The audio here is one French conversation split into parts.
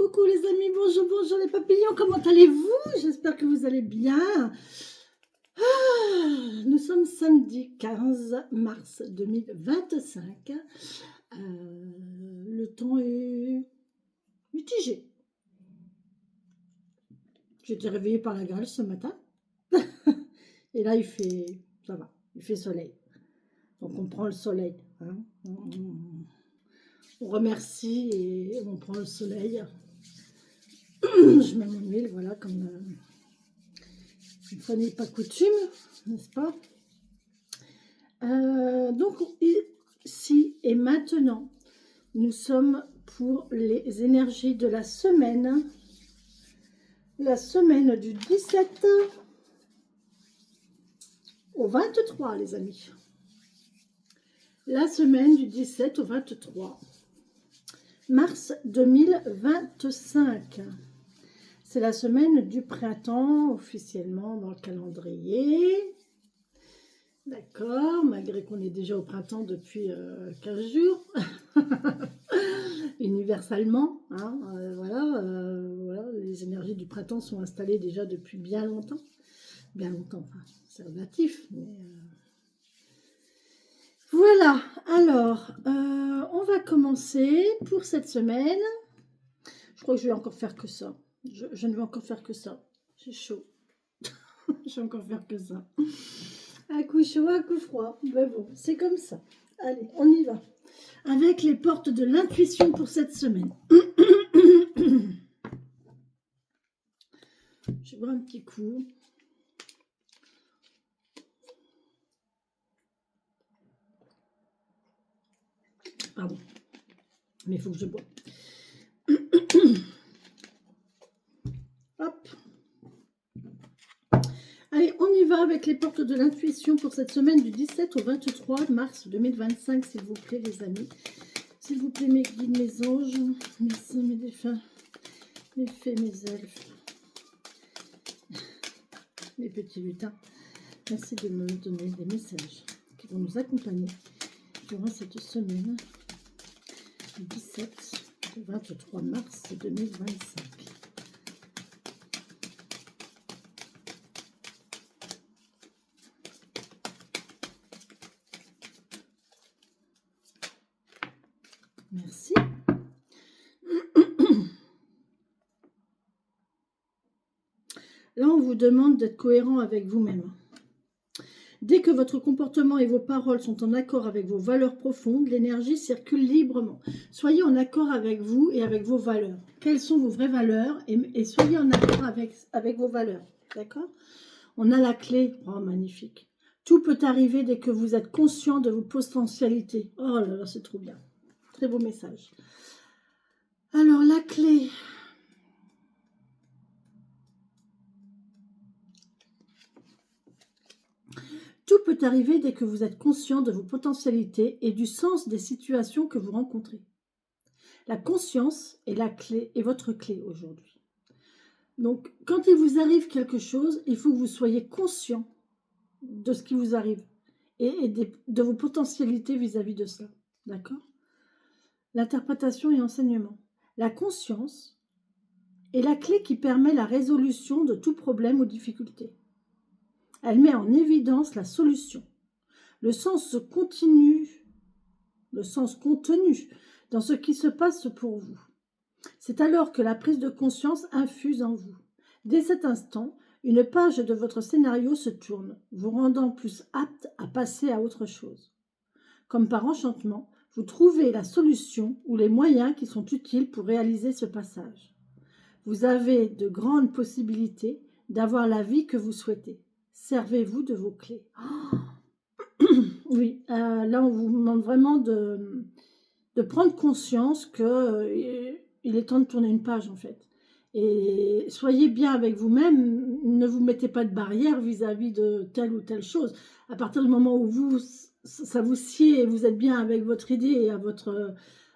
Coucou les amis, bonjour, bonjour les papillons, comment allez-vous? J'espère que vous allez bien. Nous sommes samedi 15 mars 2025. Le temps est mitigé. J'étais réveillée par la grêle ce matin. Et là, ça va, il fait soleil. Donc on prend le soleil. Hein. On remercie et on prend le soleil. Je mets mon huile, voilà, comme une fois n'est pas coutume, n'est-ce pas? Donc, ici et maintenant, nous sommes pour les énergies de la semaine du 17 au 23, les amis. La semaine du 17 au 23 mars 2025. C'est la semaine du printemps, officiellement dans le calendrier. D'accord, malgré qu'on est déjà au printemps depuis 15 jours. Universellement, hein, voilà, les énergies du printemps sont installées déjà depuis bien longtemps. Bien longtemps, enfin, c'est relatif, mais... Voilà, alors, on va commencer pour cette semaine. Je crois que je vais encore faire que ça. Je ne vais encore faire que ça. J'ai chaud. Je vais encore faire que ça. Un coup chaud, un coup froid. Ben bon, c'est comme ça. Allez, on y va. Avec les portes de l'intuition pour cette semaine. Je vais boire un petit coup. Pardon. Mais il faut que je bois. Hop. Allez, on y va avec les portes de l'intuition pour cette semaine du 17 au 23 mars 2025, s'il vous plaît, les amis. S'il vous plaît, mes guides, mes anges, mes saints, mes défunts, mes fées, mes elfes, mes petits lutins. Merci de me donner des messages qui vont nous accompagner durant cette semaine du 17 au 23 mars 2025. Merci. Là, on vous demande d'être cohérent avec vous-même. Dès que votre comportement et vos paroles sont en accord avec vos valeurs profondes, l'énergie circule librement. Soyez en accord avec vous et avec vos valeurs. Quelles sont vos vraies valeurs et soyez en accord avec vos valeurs. D'accord? On a la clé. Oh, magnifique. Tout peut arriver dès que vous êtes conscient de vos potentialités. Oh là là, c'est trop bien. Très beau message. Alors, la clé. Tout peut arriver dès que vous êtes conscient de vos potentialités et du sens des situations que vous rencontrez. La conscience est la clé, est votre clé aujourd'hui. Donc, quand il vous arrive quelque chose, il faut que vous soyez conscient de ce qui vous arrive et de vos potentialités vis-à-vis de cela. D'accord? L'interprétation et enseignement. La conscience est la clé qui permet la résolution de tout problème ou difficulté. Elle met en évidence la solution. Le sens contenu dans ce qui se passe pour vous. C'est alors que la prise de conscience infuse en vous. Dès cet instant, une page de votre scénario se tourne, vous rendant plus apte à passer à autre chose. Comme par enchantement, vous trouvez la solution ou les moyens qui sont utiles pour réaliser ce passage. Vous avez de grandes possibilités d'avoir la vie que vous souhaitez. Servez-vous de vos clés. Oui, là on vous demande vraiment de prendre conscience que il est temps de tourner une page en fait. Et soyez bien avec vous-même, ne vous mettez pas de barrière vis-à-vis de telle ou telle chose. À partir du moment où ça vous sied et vous êtes bien avec votre idée et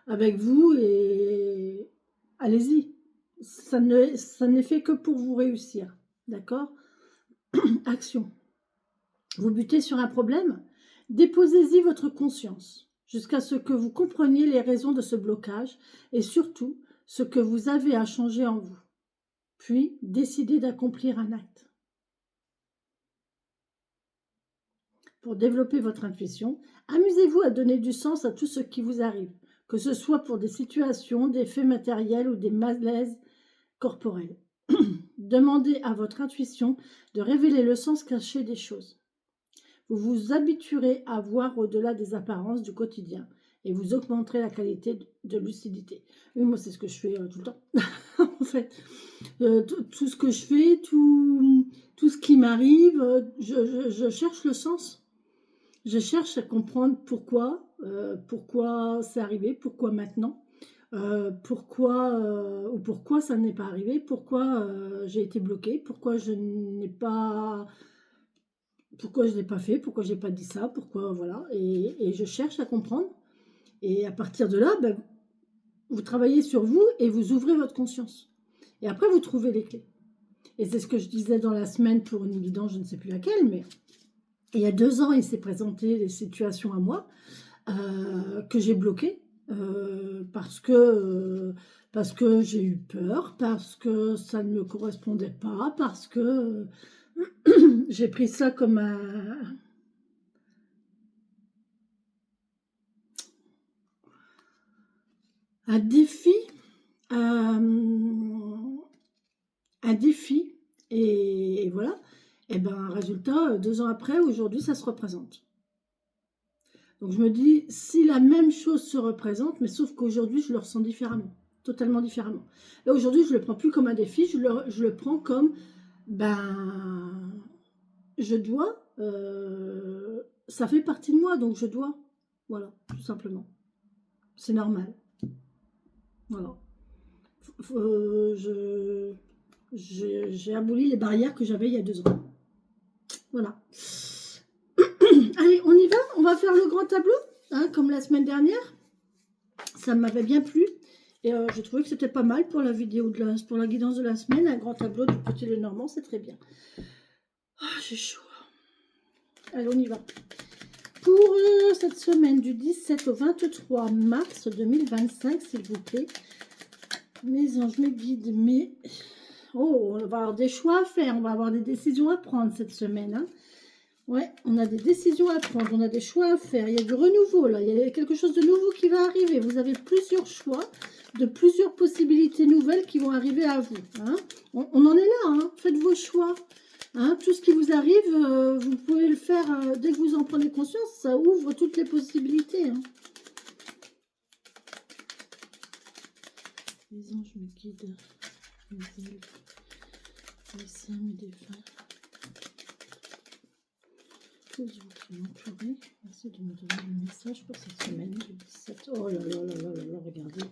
avec vous, et allez-y. Ça n'est fait que pour vous réussir. D'accord? Action. Vous butez sur un problème? Déposez-y votre conscience jusqu'à ce que vous compreniez les raisons de ce blocage et surtout ce que vous avez à changer en vous, puis décidez d'accomplir un acte. Pour développer votre intuition, amusez-vous à donner du sens à tout ce qui vous arrive, que ce soit pour des situations, des faits matériels ou des malaises corporels. Demandez à votre intuition de révéler le sens caché des choses. Vous vous habituerez à voir au-delà des apparences du quotidien et vous augmenterez la qualité de lucidité. Oui, moi, c'est ce que je fais tout le temps. En fait, tout ce que je fais, tout ce qui m'arrive, je cherche le sens. Je cherche à comprendre pourquoi c'est arrivé, pourquoi maintenant, ou pourquoi ça n'est pas arrivé, pourquoi j'ai été bloquée, pourquoi je n'ai pas fait, pourquoi j'ai pas dit ça, pourquoi voilà, et je cherche à comprendre. Et à partir de là, ben, vous travaillez sur vous et vous ouvrez votre conscience. Et après, vous trouvez les clés. Et c'est ce que je disais dans la semaine pour une guidance, je ne sais plus laquelle, mais il y a 2 ans, il s'est présenté des situations à moi que j'ai bloquées parce que j'ai eu peur, parce que ça ne me correspondait pas, parce que j'ai pris ça comme un défi, un défi, et voilà. Et ben, résultat, 2 ans après, aujourd'hui, ça se représente. Donc je me dis, si la même chose se représente, mais sauf qu'aujourd'hui, je le ressens différemment, totalement différemment. Là, aujourd'hui, je ne le prends plus comme un défi, je le prends comme, ben, je dois, ça fait partie de moi, donc je dois. Voilà, tout simplement. C'est normal. Voilà. J'ai aboli les barrières que j'avais il y a 2 ans. Voilà. Allez, on y va. On va faire le grand tableau, hein, comme la semaine dernière. Ça m'avait bien plu. Et j'ai trouvé que c'était pas mal pour la vidéo, pour la guidance de la semaine. Un grand tableau du Petit Lenormand, c'est très bien. Oh, j'ai chaud. Allez, on y va. Pour cette semaine du 17 au 23 mars 2025, s'il vous plaît. Mes anges, mes guides, Oh, on va avoir des choix à faire, on va avoir des décisions à prendre cette semaine. Hein. Ouais, on a des décisions à prendre, on a des choix à faire. Il y a du renouveau là, il y a quelque chose de nouveau qui va arriver. Vous avez plusieurs choix, de plusieurs possibilités nouvelles qui vont arriver à vous. Hein. On en est là, hein. Faites vos choix. Hein. Tout ce qui vous arrive, vous pouvez le faire dès que vous en prenez conscience. Ça ouvre toutes les possibilités. Hein. Les anges me guident, mes elfes, mes saints, mes défunts. Tous vous qui m'entourez, merci de me donner le message pour cette semaine du 17. Oh là là là là là là, regardez.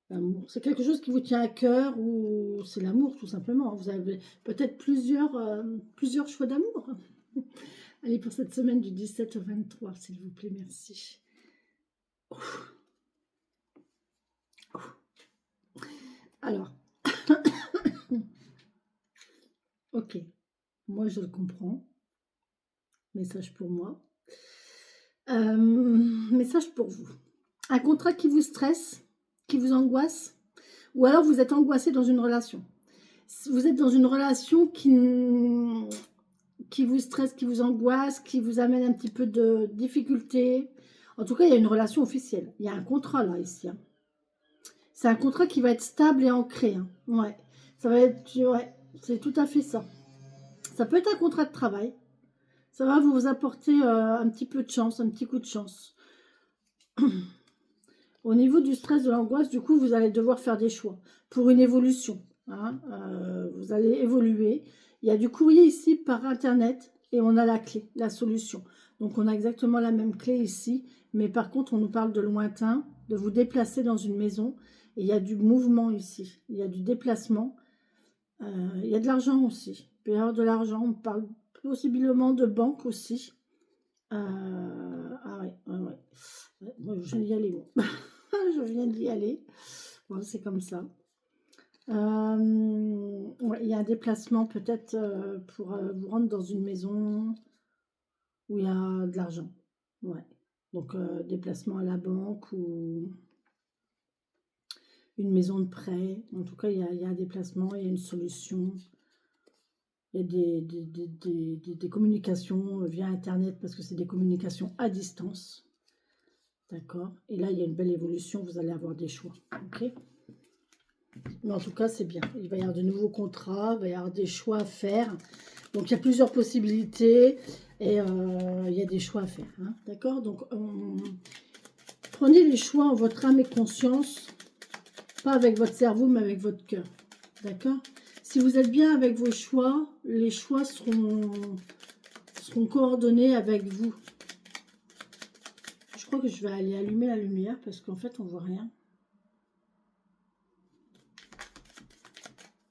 L'amour, c'est quelque chose qui vous tient à cœur ou c'est l'amour tout simplement. Vous avez peut-être plusieurs choix d'amour. Allez, pour cette semaine du 17 au 23, s'il vous plaît, merci. Oh. Oh. Alors, ok, moi je le comprends. Message pour moi. Message pour vous. Un contrat qui vous stresse, qui vous angoisse, ou alors vous êtes angoissé dans une relation. Vous êtes dans une relation qui vous stresse, qui vous angoisse, qui vous amène un petit peu de difficulté. En tout cas, il y a une relation officielle. Il y a un contrat là, ici. Hein. C'est un contrat qui va être stable et ancré. Hein. Ouais. Ça va être, ouais, c'est tout à fait ça. Ça peut être un contrat de travail. Ça va vous apporter un petit peu de chance, un petit coup de chance. Au niveau du stress, de l'angoisse, du coup, vous allez devoir faire des choix pour une évolution. Hein. Vous allez évoluer. Il y a du courrier ici par Internet et on a la clé, la solution. Donc, on a exactement la même clé ici, mais par contre, on nous parle de lointain, de vous déplacer dans une maison. Et il y a du mouvement ici, il y a du déplacement. Il y a de l'argent aussi. Il peut y avoir de l'argent, on parle possiblement de banque aussi. Ah ouais, ouais, ouais. Moi, je viens d'y aller, bon. Je viens d'y aller. Bon, c'est comme ça. Ouais, il y a un déplacement peut-être pour vous rendre dans une maison où il y a de l'argent. Ouais. Donc, déplacement à la banque ou une maison de prêt. En tout cas, il y a un déplacement, il y a une solution. Il y a des communications via Internet parce que c'est des communications à distance. D'accord? Et là, il y a une belle évolution. Vous allez avoir des choix. OK? Mais en tout cas, c'est bien. Il va y avoir de nouveaux contrats. Il va y avoir des choix à faire. Donc, il y a plusieurs possibilités. Et il y a des choix à faire. Hein? D'accord? Donc, prenez les choix en votre âme et conscience. Pas avec votre cerveau, mais avec votre cœur. D'accord? Si vous êtes bien avec vos choix, les choix seront coordonnés avec vous. Je crois que je vais aller allumer la lumière parce qu'en fait, on voit rien.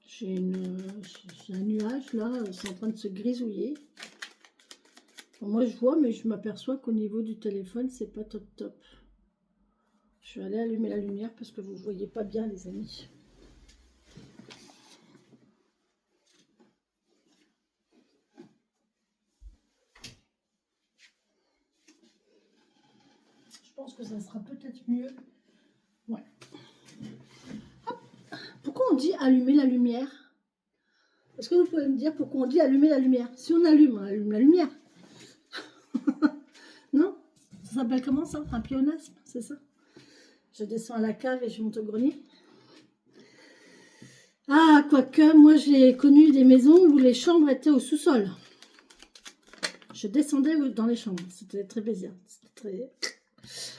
J'ai un nuage là, c'est en train de se grisouiller. Bon, moi, je vois, mais je m'aperçois qu'au niveau du téléphone, c'est pas top top. Je vais aller allumer la lumière parce que vous ne voyez pas bien, les amis. Je pense que ça sera peut-être mieux. Ouais. Hop. Pourquoi on dit allumer la lumière? Est-ce que vous pouvez me dire pourquoi on dit allumer la lumière? Si on allume la lumière. Non? Ça s'appelle comment ça? Un pléonasme, c'est ça? Je descends à la cave et je monte au grenier. Ah, quoique, moi j'ai connu des maisons où les chambres étaient au sous-sol. Je descendais dans les chambres. C'était très bizarre. Très...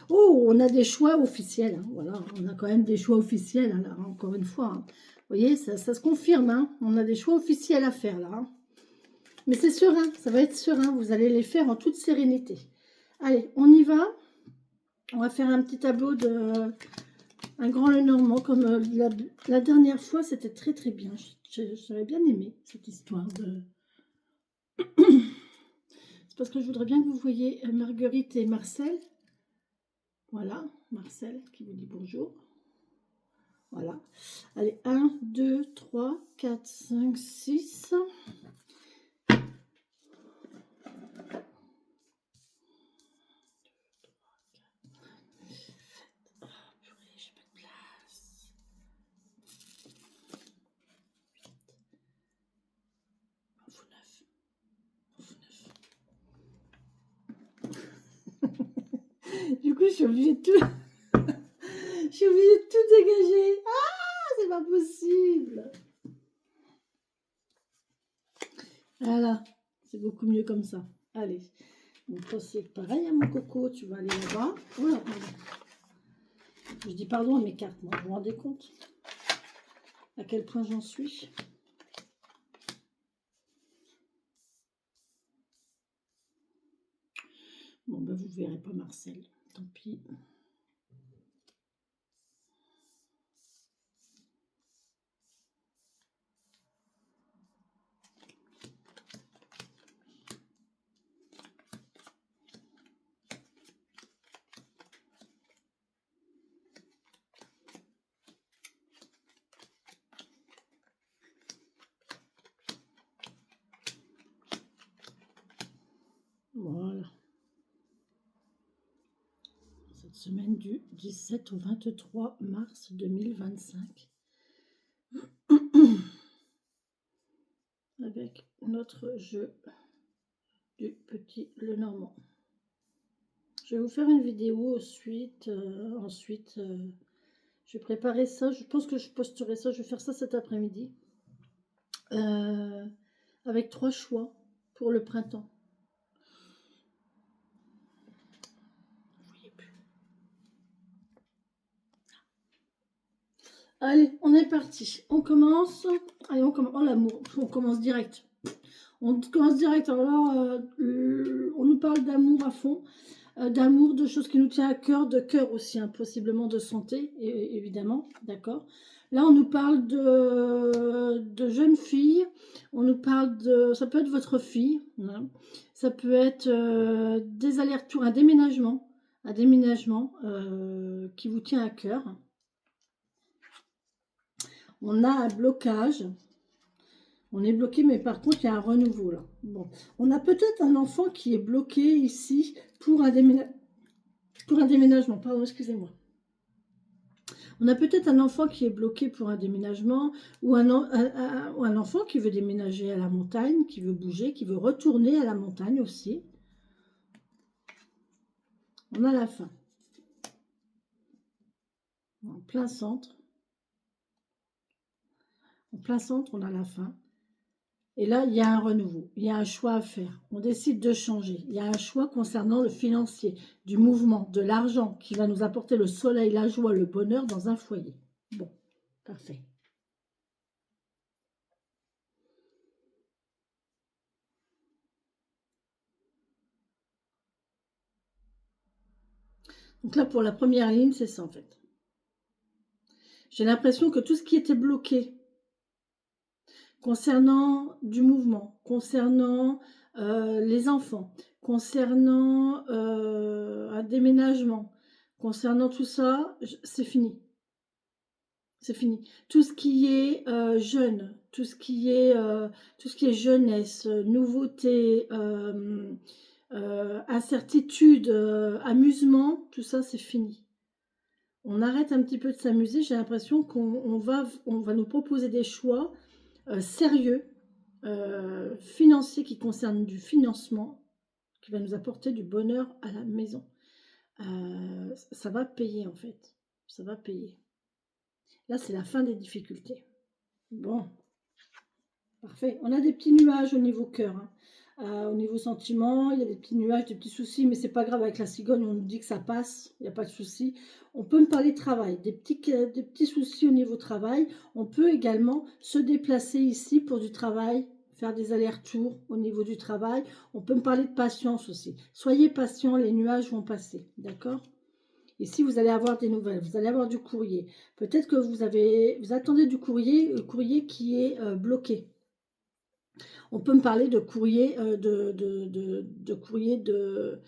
Oh, on a des choix officiels. Hein. Voilà, on a quand même des choix officiels, hein, là, encore une fois. Hein. Vous voyez, ça se confirme. Hein. On a des choix officiels à faire là. Hein. Mais c'est serein, ça va être serein. Vous allez les faire en toute sérénité. Allez, on y va. On va faire un petit tableau de un grand Lenormand. Comme la dernière fois, c'était très très bien. J'avais bien aimé cette histoire de... C'est parce que je voudrais bien que vous voyez Marguerite et Marcel. Voilà, Marcel qui vous dit bonjour. Voilà. Allez, 1, 2, 3, 4, 5, 6. Du coup, je suis obligée de tout... je suis obligée de tout dégager. Ah, c'est pas possible. Voilà, c'est beaucoup mieux comme ça. Allez, donc toi c'est pareil, hein, mon coco, tu vas aller là-bas. Voilà, pardon. Je dis pardon à mes cartes, moi. Vous vous rendez compte à quel point j'en suis? Bon, ben vous verrez pas Marcel, tant pis. Voilà. Cette semaine du 17 au 23 mars 2025. Avec notre jeu du petit Lenormand. Je vais vous faire une vidéo ensuite. Je vais préparer ça. Je pense que je posterai ça. Je vais faire ça cet après-midi. Avec 3 choix pour le printemps. Vous voyez plus. Allez, on est parti. On commence. Allez, on commence. Oh l'amour. On commence direct. On commence direct. Alors là, on nous parle d'amour à fond. D'amour, de choses qui nous tiennent à cœur, de cœur aussi, hein, possiblement de santé, évidemment, d'accord. Là, on nous parle de jeunes filles, on nous parle de... Ça peut être votre fille, hein, ça peut être des allers-retours, un déménagement qui vous tient à cœur. On a un blocage. On est bloqué, mais par contre, il y a un renouveau là. Bon, on a peut-être un enfant qui est bloqué ici pour un déménagement. Pardon, excusez-moi. On a peut-être un enfant qui est bloqué pour un déménagement ou ou un enfant qui veut déménager à la montagne, qui veut bouger, qui veut retourner à la montagne aussi. On a la fin. En plein centre. En plein centre, on a la fin. Et là, il y a un renouveau, il y a un choix à faire. On décide de changer. Il y a un choix concernant le financier, du mouvement, de l'argent qui va nous apporter le soleil, la joie, le bonheur dans un foyer. Bon, parfait. Donc là, pour la première ligne, c'est ça en fait. J'ai l'impression que tout ce qui était bloqué concernant du mouvement, concernant les enfants, concernant un déménagement, concernant tout ça, c'est fini. C'est fini. Tout ce qui est jeune, tout ce qui est jeunesse, nouveauté, incertitude, amusement, tout ça, c'est fini. On arrête un petit peu de s'amuser. J'ai l'impression qu'on va nous proposer des choix sérieux, financiers qui concernent du financement, qui va nous apporter du bonheur à la maison. Ça va payer en fait. Ça va payer. Là, c'est la fin des difficultés. Bon, parfait. On a des petits nuages au niveau cœur. Au niveau sentiment, il y a des petits nuages, des petits soucis, mais c'est pas grave. Avec la cigogne, on nous dit que ça passe, il n'y a pas de souci. On peut me parler travail, des petits soucis au niveau travail. On peut également se déplacer ici pour du travail, faire des allers-retours au niveau du travail. On peut me parler de patience aussi. Soyez patient, les nuages vont passer, d'accord? Ici, vous allez avoir des nouvelles, vous allez avoir du courrier. Peut-être que vous attendez du courrier, le courrier qui est bloqué. On peut me parler de courrier, courrier de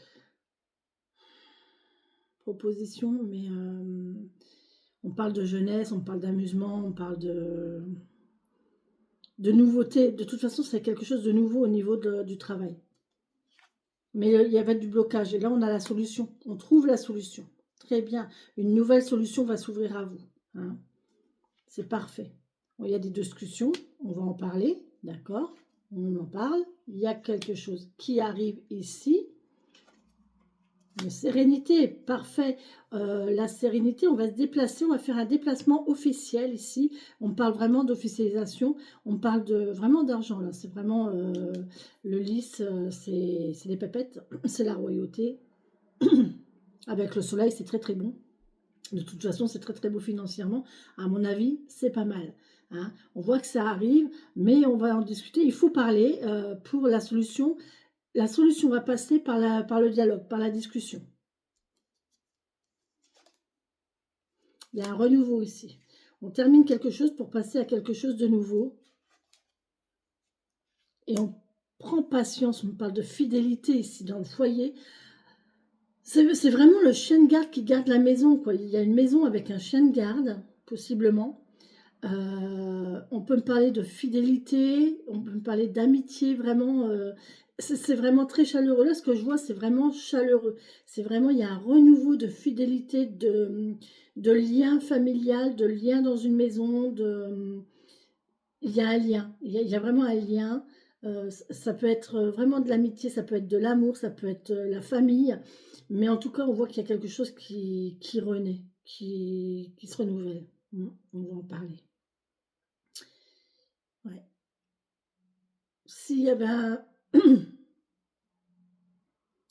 proposition, mais on parle de jeunesse, on parle d'amusement, on parle de nouveauté. De toute façon, c'est quelque chose de nouveau au niveau du travail. Mais il y avait du blocage. Et là, on a la solution. On trouve la solution. Très bien. Une nouvelle solution va s'ouvrir à vous. Hein. C'est parfait. Bon, il y a des discussions. On va en parler. D'accord? On en parle. Il y a quelque chose qui arrive ici. Une sérénité, parfait. La sérénité, on va se déplacer, on va faire un déplacement officiel ici. On parle vraiment d'officialisation, on parle vraiment d'argent là. C'est vraiment le lys, c'est les pépettes, c'est la royauté. Avec le soleil, c'est très très bon. De toute façon, c'est très très beau financièrement. À mon avis, c'est pas mal. Hein. On voit que ça arrive, mais on va en discuter. Il faut parler pour la solution. La solution va passer par le dialogue, par la discussion. Il y a un renouveau ici. On termine quelque chose pour passer à quelque chose de nouveau. Et on prend patience. On parle de fidélité ici dans le foyer. C'est vraiment le chien de garde qui garde la maison, quoi. Il y a une maison avec un chien de garde, possiblement. On peut me parler de fidélité, on peut me parler d'amitié, vraiment. C'est vraiment très chaleureux. Là, ce que je vois, c'est vraiment chaleureux. C'est vraiment, il y a un renouveau de fidélité, de lien familial, de lien dans une maison. Il y a un lien, il y a vraiment un lien. Ça peut être vraiment de l'amitié, ça peut être de l'amour, ça peut être la famille. Mais en tout cas, on voit qu'il y a quelque chose qui renaît, qui se renouvelle. On va en parler. Ouais. S'il y avait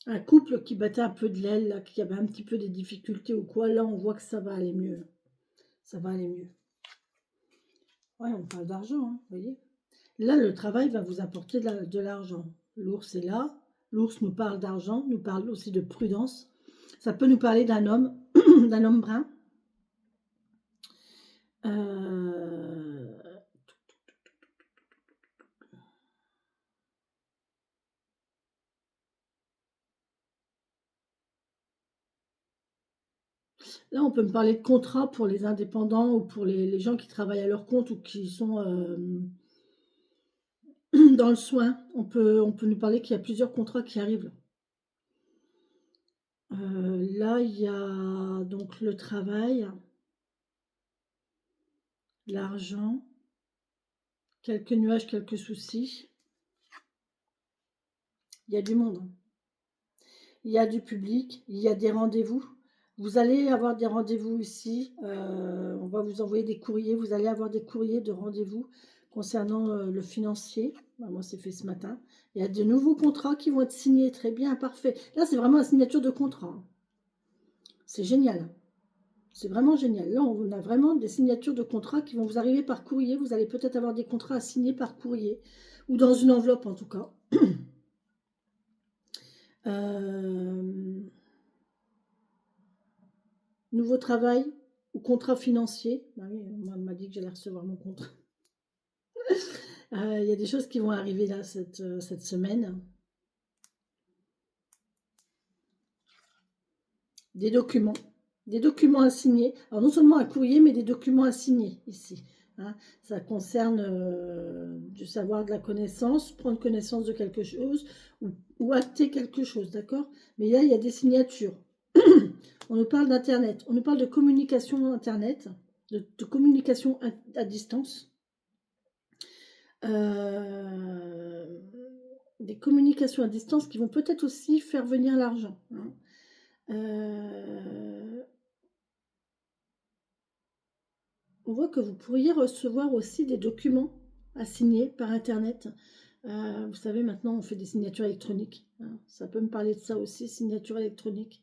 un couple qui battait un peu de l'aile, là, qui avait un petit peu des difficultés ou quoi, là on voit que ça va aller mieux. Ça va aller mieux. Ouais, on parle d'argent, hein, vous voyez. Là, le travail va vous apporter de l'argent. L'ours est là. L'ours nous parle d'argent, nous parle aussi de prudence. Ça peut nous parler d'un homme, d'un homme brun. Là, on peut me parler de contrat pour les indépendants ou pour les gens qui travaillent à leur compte ou qui sont dans le soin. On peut nous parler qu'il y a plusieurs contrats qui arrivent. Là, il y a donc le travail. l'argent, quelques nuages, quelques soucis. Il y a du monde, hein. Il y a du public, il y a des rendez-vous. Vous allez avoir des rendez-vous ici. On va vous envoyer des courriers. Vous allez avoir des courriers de rendez-vous concernant le financier. Moi, c'est fait ce matin. Il y a de nouveaux contrats qui vont être signés. Très bien, parfait. Là, c'est vraiment la signature de contrat, hein. C'est génial. C'est vraiment génial. Là, on a vraiment des signatures de contrats qui vont vous arriver par courrier. Vous allez peut-être avoir des contrats à signer par courrier. Ou dans une enveloppe, en tout cas. Nouveau travail ou contrat financier. Bah oui, moi, on m'a dit que j'allais recevoir mon contrat. Il y a des choses qui vont arriver là cette semaine. Des documents. Des documents à signer. Alors non seulement un courrier, mais des documents à signer ici, hein. Ça concerne du savoir, de la connaissance, prendre connaissance de quelque chose ou acter quelque chose, d'accord? Mais là, il y a des signatures. On nous parle d'Internet, on nous parle de communication Internet, de communication à distance. Des communications à distance qui vont peut-être aussi faire venir l'argent, hein. On voit que vous pourriez recevoir aussi des documents à signer par Internet. Vous savez, maintenant, on fait des signatures électroniques, hein. Ça peut me parler de ça aussi, signature électronique.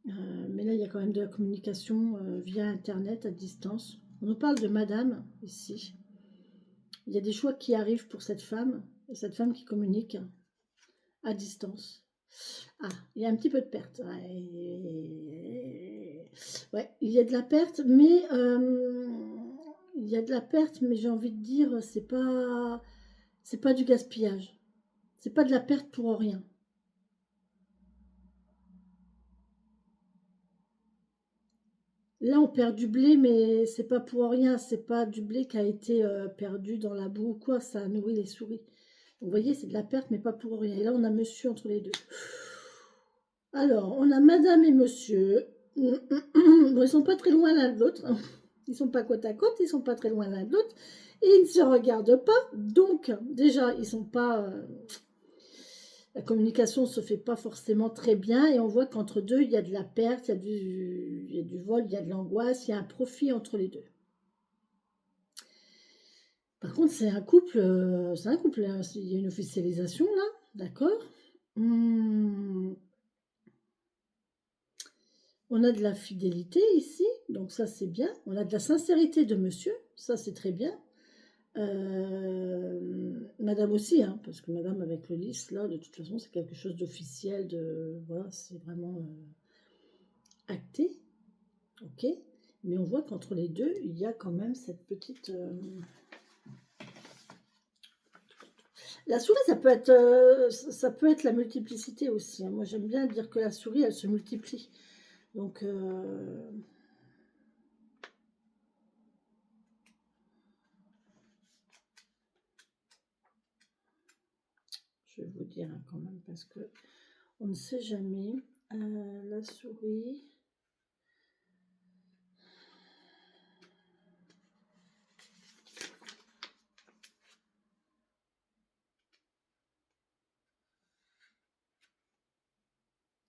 Mais là, il y a quand même de la communication via Internet à distance. On nous parle de madame, ici. Il y a des choix qui arrivent pour cette femme qui communique à distance. Ah, il y a un petit peu de perte. Ouais, il y a de la perte, mais j'ai envie de dire, c'est pas du gaspillage. C'est pas de la perte pour rien. Là, on perd du blé, mais c'est pas pour rien. C'est pas du blé qui a été perdu dans la boue ou quoi. Ça a nourri les souris. Vous voyez, c'est de la perte, mais pas pour rien. Et là, on a monsieur entre les deux. Alors, on a madame et monsieur. Bon, ils sont pas très loin l'un de l'autre. Ils sont pas côte à côte, ils sont pas très loin l'un de l'autre. Et ils ne se regardent pas. Donc, déjà, ils sont pas... la communication ne se fait pas forcément très bien. Et on voit qu'entre deux, il y a de la perte, il y a du vol, il y a de l'angoisse, il y a un profit entre les deux. Par contre, c'est un couple, hein. Il y a une officialisation là, d'accord. On a de la fidélité ici, donc ça c'est bien. On a de la sincérité de monsieur, ça c'est très bien. Madame aussi, hein, parce que madame avec le lys, là, de toute façon, c'est quelque chose d'officiel, voilà, c'est vraiment acté, ok. Mais on voit qu'entre les deux, il y a quand même cette petite... La souris, ça peut être la multiplicité aussi, hein. Moi, j'aime bien dire que la souris, elle se multiplie. Donc, je vais vous dire, hein, quand même, parce que on ne sait jamais. La souris.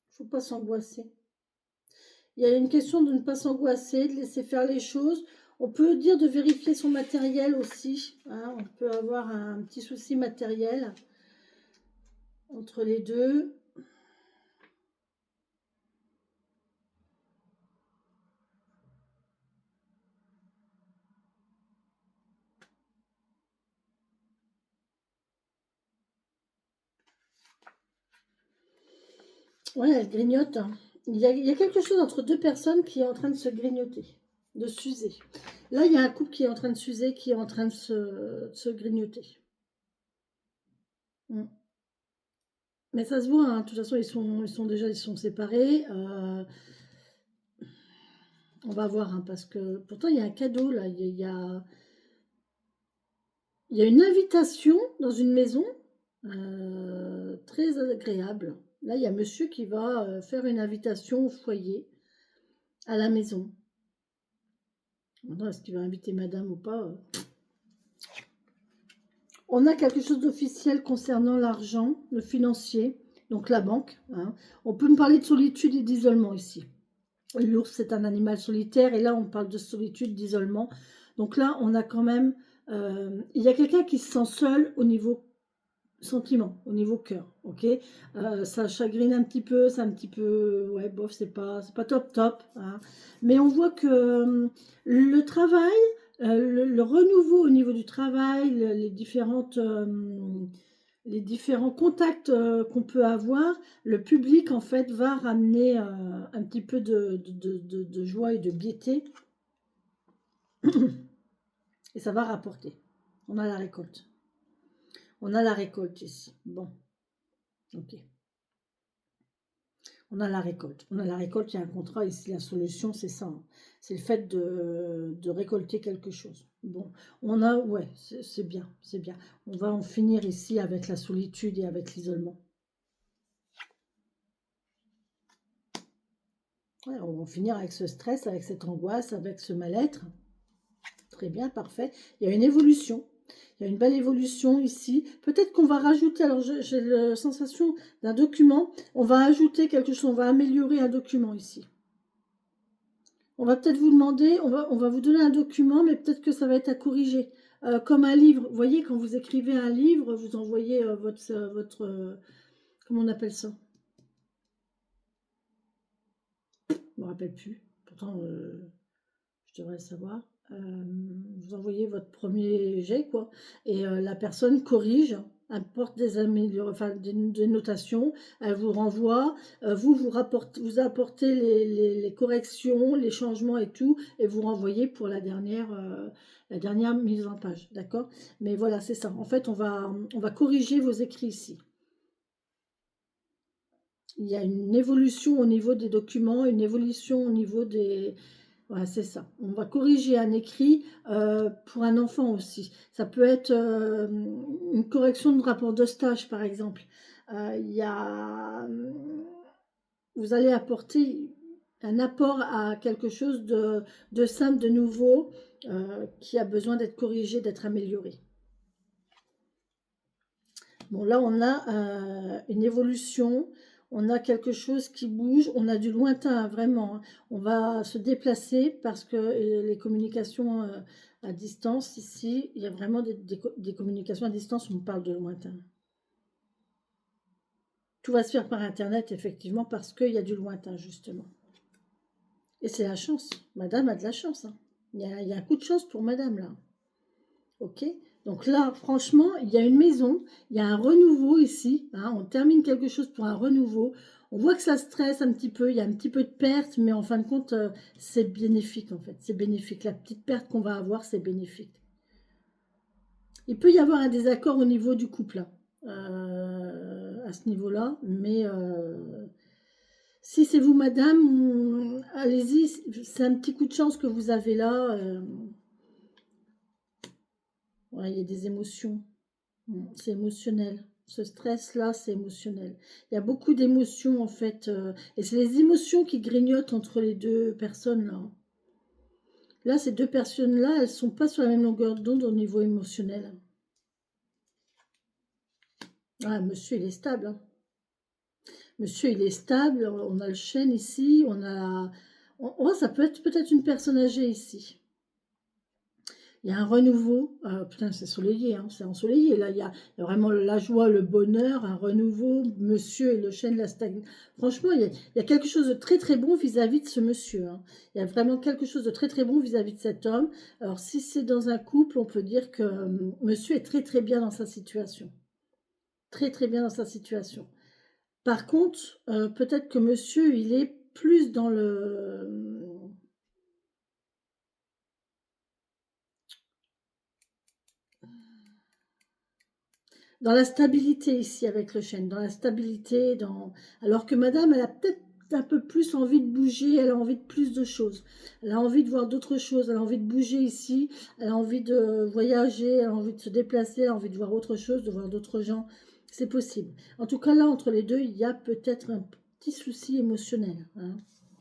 Il ne faut pas s'angoisser. Il y a une question de ne pas s'angoisser, de laisser faire les choses. On peut dire de vérifier son matériel aussi, hein. On peut avoir un petit souci matériel entre les deux. Ouais, elle grignote, hein. Il y a quelque chose entre deux personnes qui est en train de se grignoter, de s'user. Là, il y a un couple qui est en train de s'user, qui est en train de se grignoter. Mais ça se voit, hein. De toute façon, ils sont séparés. On va voir, hein, parce que pourtant, il y a un cadeau, là. Il y a une invitation dans une maison très agréable. Là, il y a monsieur qui va faire une invitation au foyer, à la maison. Maintenant, est-ce qu'il va inviter madame ou pas On a quelque chose d'officiel concernant l'argent, le financier, donc la banque. Hein. On peut me parler de solitude et d'isolement ici. L'ours, c'est un animal solitaire et là, on parle de solitude, d'isolement. Donc là, on a quand même... il y a quelqu'un qui se sent seul au niveau sentiment, au niveau cœur, ok. Ça chagrine un petit peu, c'est un petit peu, ouais, bof, c'est pas top top, hein. Mais on voit que le travail, le renouveau au niveau du travail, les différents contacts qu'on peut avoir, le public en fait va ramener un petit peu de joie et de gaieté et ça va rapporter. On a la récolte. On a la récolte ici. Bon, ok. On a la récolte. On a la récolte, il y a un contrat ici. La solution, c'est ça. Hein. C'est le fait de récolter quelque chose. Bon, on a, ouais, c'est bien, c'est bien. On va en finir ici avec la solitude et avec l'isolement. Ouais, on va en finir avec ce stress, avec cette angoisse, avec ce mal-être. Très bien, parfait. Il y a une évolution. Il y a une belle évolution ici. Peut-être qu'on va rajouter, alors j'ai la sensation d'un document, on va ajouter quelque chose, on va améliorer un document ici. On va peut-être vous demander, on va vous donner un document, mais peut-être que ça va être à corriger. Comme un livre. Vous voyez, quand vous écrivez un livre, vous envoyez votre comment on appelle ça? Je ne me rappelle plus. Pourtant, je devrais le savoir. Vous envoyez votre premier jet, quoi. Et la personne corrige, apporte des améliorations, enfin des notations, elle vous renvoie, vous apportez les corrections, les changements et tout, et vous renvoyez pour la dernière mise en page, d'accord? Mais voilà, c'est ça. En fait, on va corriger vos écrits ici. Il y a une évolution au niveau des documents, une évolution au niveau des... Ouais, c'est ça. On va corriger un écrit pour un enfant aussi. Ça peut être une correction de rapport de stage, par exemple. Il y a... Vous allez apporter un apport à quelque chose de simple, de nouveau, qui a besoin d'être corrigé, d'être amélioré. Bon, là, on a une évolution, on a quelque chose qui bouge, on a du lointain, vraiment. Hein. On va se déplacer parce que les communications à distance, ici, il y a vraiment des communications à distance, on parle de lointain. Tout va se faire par Internet, effectivement, parce qu'il y a du lointain, justement. Et c'est la chance. Madame a de la chance. Hein. Il y a un coup de chance pour madame, là. Ok, donc là, franchement, il y a une maison, il y a un renouveau ici. Hein, on termine quelque chose pour un renouveau. On voit que ça stresse un petit peu, il y a un petit peu de perte, mais en fin de compte, c'est bénéfique en fait. C'est bénéfique. La petite perte qu'on va avoir, c'est bénéfique. Il peut y avoir un désaccord au niveau du couple, hein, à ce niveau-là, mais si c'est vous, madame, allez-y, c'est un petit coup de chance que vous avez là. Ouais, il y a des émotions. C'est émotionnel. Ce stress-là, c'est émotionnel. Il y a beaucoup d'émotions, en fait. Et c'est les émotions qui grignotent entre les deux personnes-là. Là, ces deux personnes-là, elles ne sont pas sur la même longueur d'onde au niveau émotionnel. Ah, monsieur, il est stable. Hein. Monsieur, il est stable. On a le chêne ici. On a... Oh, ça peut être peut-être une personne âgée ici. Il y a un renouveau. Putain, c'est soleillé, hein, c'est ensoleillé. Là, il y a vraiment la joie, le bonheur, un renouveau. Monsieur et le chêne, la stagne. Franchement, il y a quelque chose de très très bon vis-à-vis de ce monsieur. Hein. Il y a vraiment quelque chose de très très bon vis-à-vis de cet homme. Alors, si c'est dans un couple, on peut dire que monsieur est très très bien dans sa situation. Très très bien dans sa situation. Par contre, peut-être que monsieur, il est plus dans le... Dans la stabilité ici avec le chêne, dans la stabilité, alors que madame, elle a peut-être un peu plus envie de bouger, elle a envie de plus de choses. Elle a envie de voir d'autres choses, elle a envie de bouger ici, elle a envie de voyager, elle a envie de se déplacer, elle a envie de voir autre chose, de voir d'autres gens. C'est possible. En tout cas, là, entre les deux, il y a peut-être un petit souci émotionnel. Hein.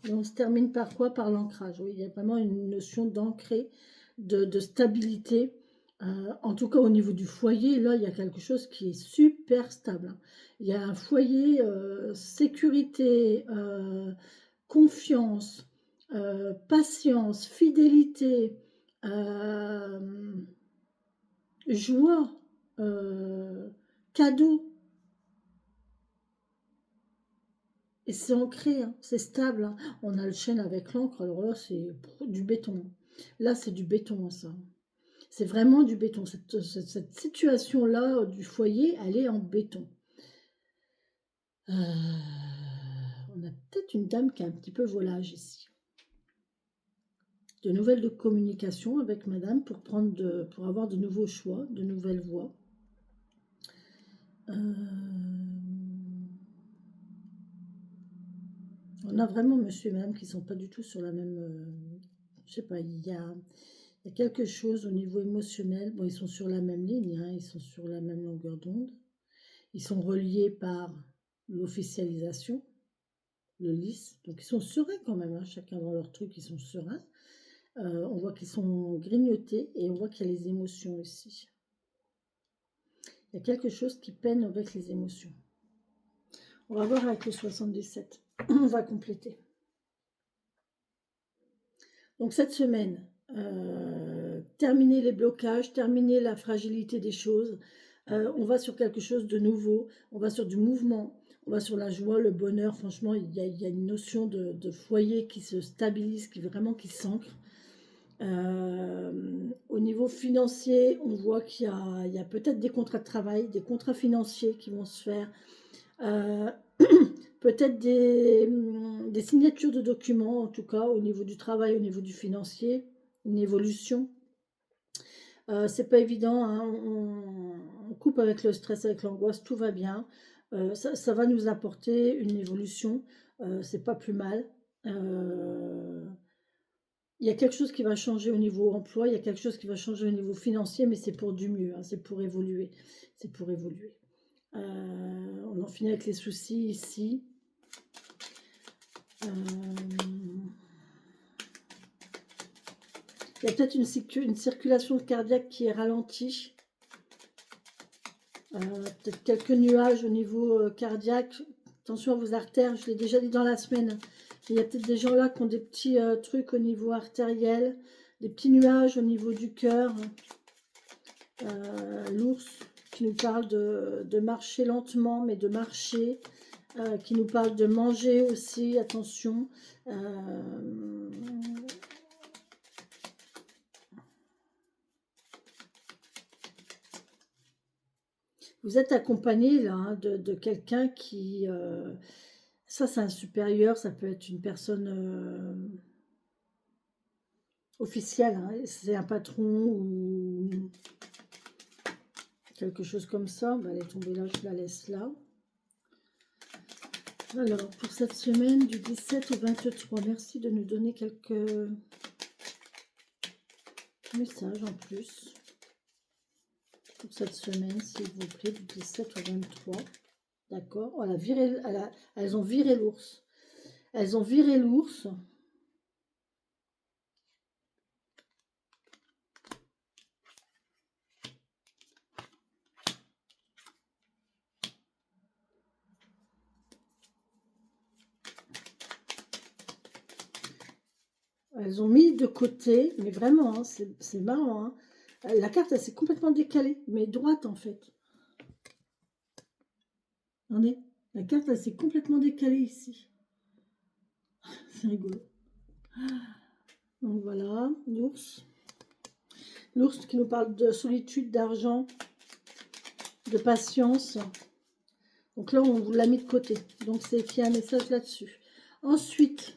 Et on se termine par quoi? Par l'ancrage. Oui, il y a vraiment une notion d'ancrer, de stabilité. En tout cas, au niveau du foyer, là, il y a quelque chose qui est super stable, hein. Il y a un foyer, sécurité, confiance, patience, fidélité, joie, euh, cadeau. Et c'est ancré, hein, c'est stable, hein. On a le chêne avec l'encre, alors là, c'est du béton. Là, c'est du béton, ça. C'est vraiment du béton. Cette situation-là du foyer, elle est en béton. On a peut-être une dame qui a un petit peu volage ici. De nouvelles de communication avec madame pour pour avoir de nouveaux choix, de nouvelles voies. On a vraiment monsieur et madame qui sont pas du tout sur la même... je sais pas, il y a quelque chose au niveau émotionnel. Bon, ils sont sur la même ligne, hein, ils sont sur la même longueur d'onde. Ils sont reliés par l'officialisation, le lys. Donc ils sont sereins quand même, hein, chacun dans leur truc, ils sont sereins. On voit qu'ils sont grignotés et on voit qu'il y a les émotions aussi. Il y a quelque chose qui peine avec les émotions. On va voir avec le 77. On va compléter. Donc cette semaine, terminer les blocages, terminer la fragilité des choses. On va sur quelque chose de nouveau. On va sur du mouvement. On va sur la joie, le bonheur. Franchement, il y a une notion de foyer qui se stabilise, qui s'ancre. Au niveau financier, on voit qu'il y a peut-être des contrats de travail, des contrats financiers qui vont se faire. Peut-être des signatures de documents, en tout cas, au niveau du travail, au niveau du financier, une évolution. C'est pas évident, hein, on coupe avec le stress, avec l'angoisse, tout va bien. Ça va nous apporter une évolution, c'est pas plus mal. Il y a quelque chose qui va changer au niveau emploi, il y a quelque chose qui va changer au niveau financier, mais c'est pour du mieux, hein, c'est pour évoluer. C'est pour évoluer. On en finit avec les soucis ici. Il y a peut-être une circulation cardiaque qui est ralentie. Peut-être quelques nuages au niveau cardiaque. Attention à vos artères, je l'ai déjà dit dans la semaine. Il y a peut-être des gens là qui ont des petits trucs au niveau artériel, des petits nuages au niveau du cœur. L'ours qui nous parle de marcher lentement, mais de marcher. Qui nous parle de manger aussi, attention. Vous êtes accompagné là, hein, de quelqu'un qui... ça, c'est un supérieur, ça peut être une personne officielle, hein, c'est un patron ou quelque chose comme ça. Elle est tombée là, je la laisse là. Alors, pour cette semaine du 17 au 23, merci de nous donner quelques messages en plus. Pour cette semaine, s'il vous plaît, du 17 au 23. D'accord, elles ont viré l'ours. Elles ont viré l'ours. Elles ont mis de côté, mais vraiment, hein, c'est marrant. Hein. La carte, elle s'est complètement décalée, mais droite en fait. Regardez, la carte, elle s'est complètement décalée ici. C'est rigolo. Donc voilà, l'ours. L'ours qui nous parle de solitude, d'argent, de patience. Donc là, on vous l'a mis de côté. Donc c'est qu'il y a un message là-dessus. Ensuite,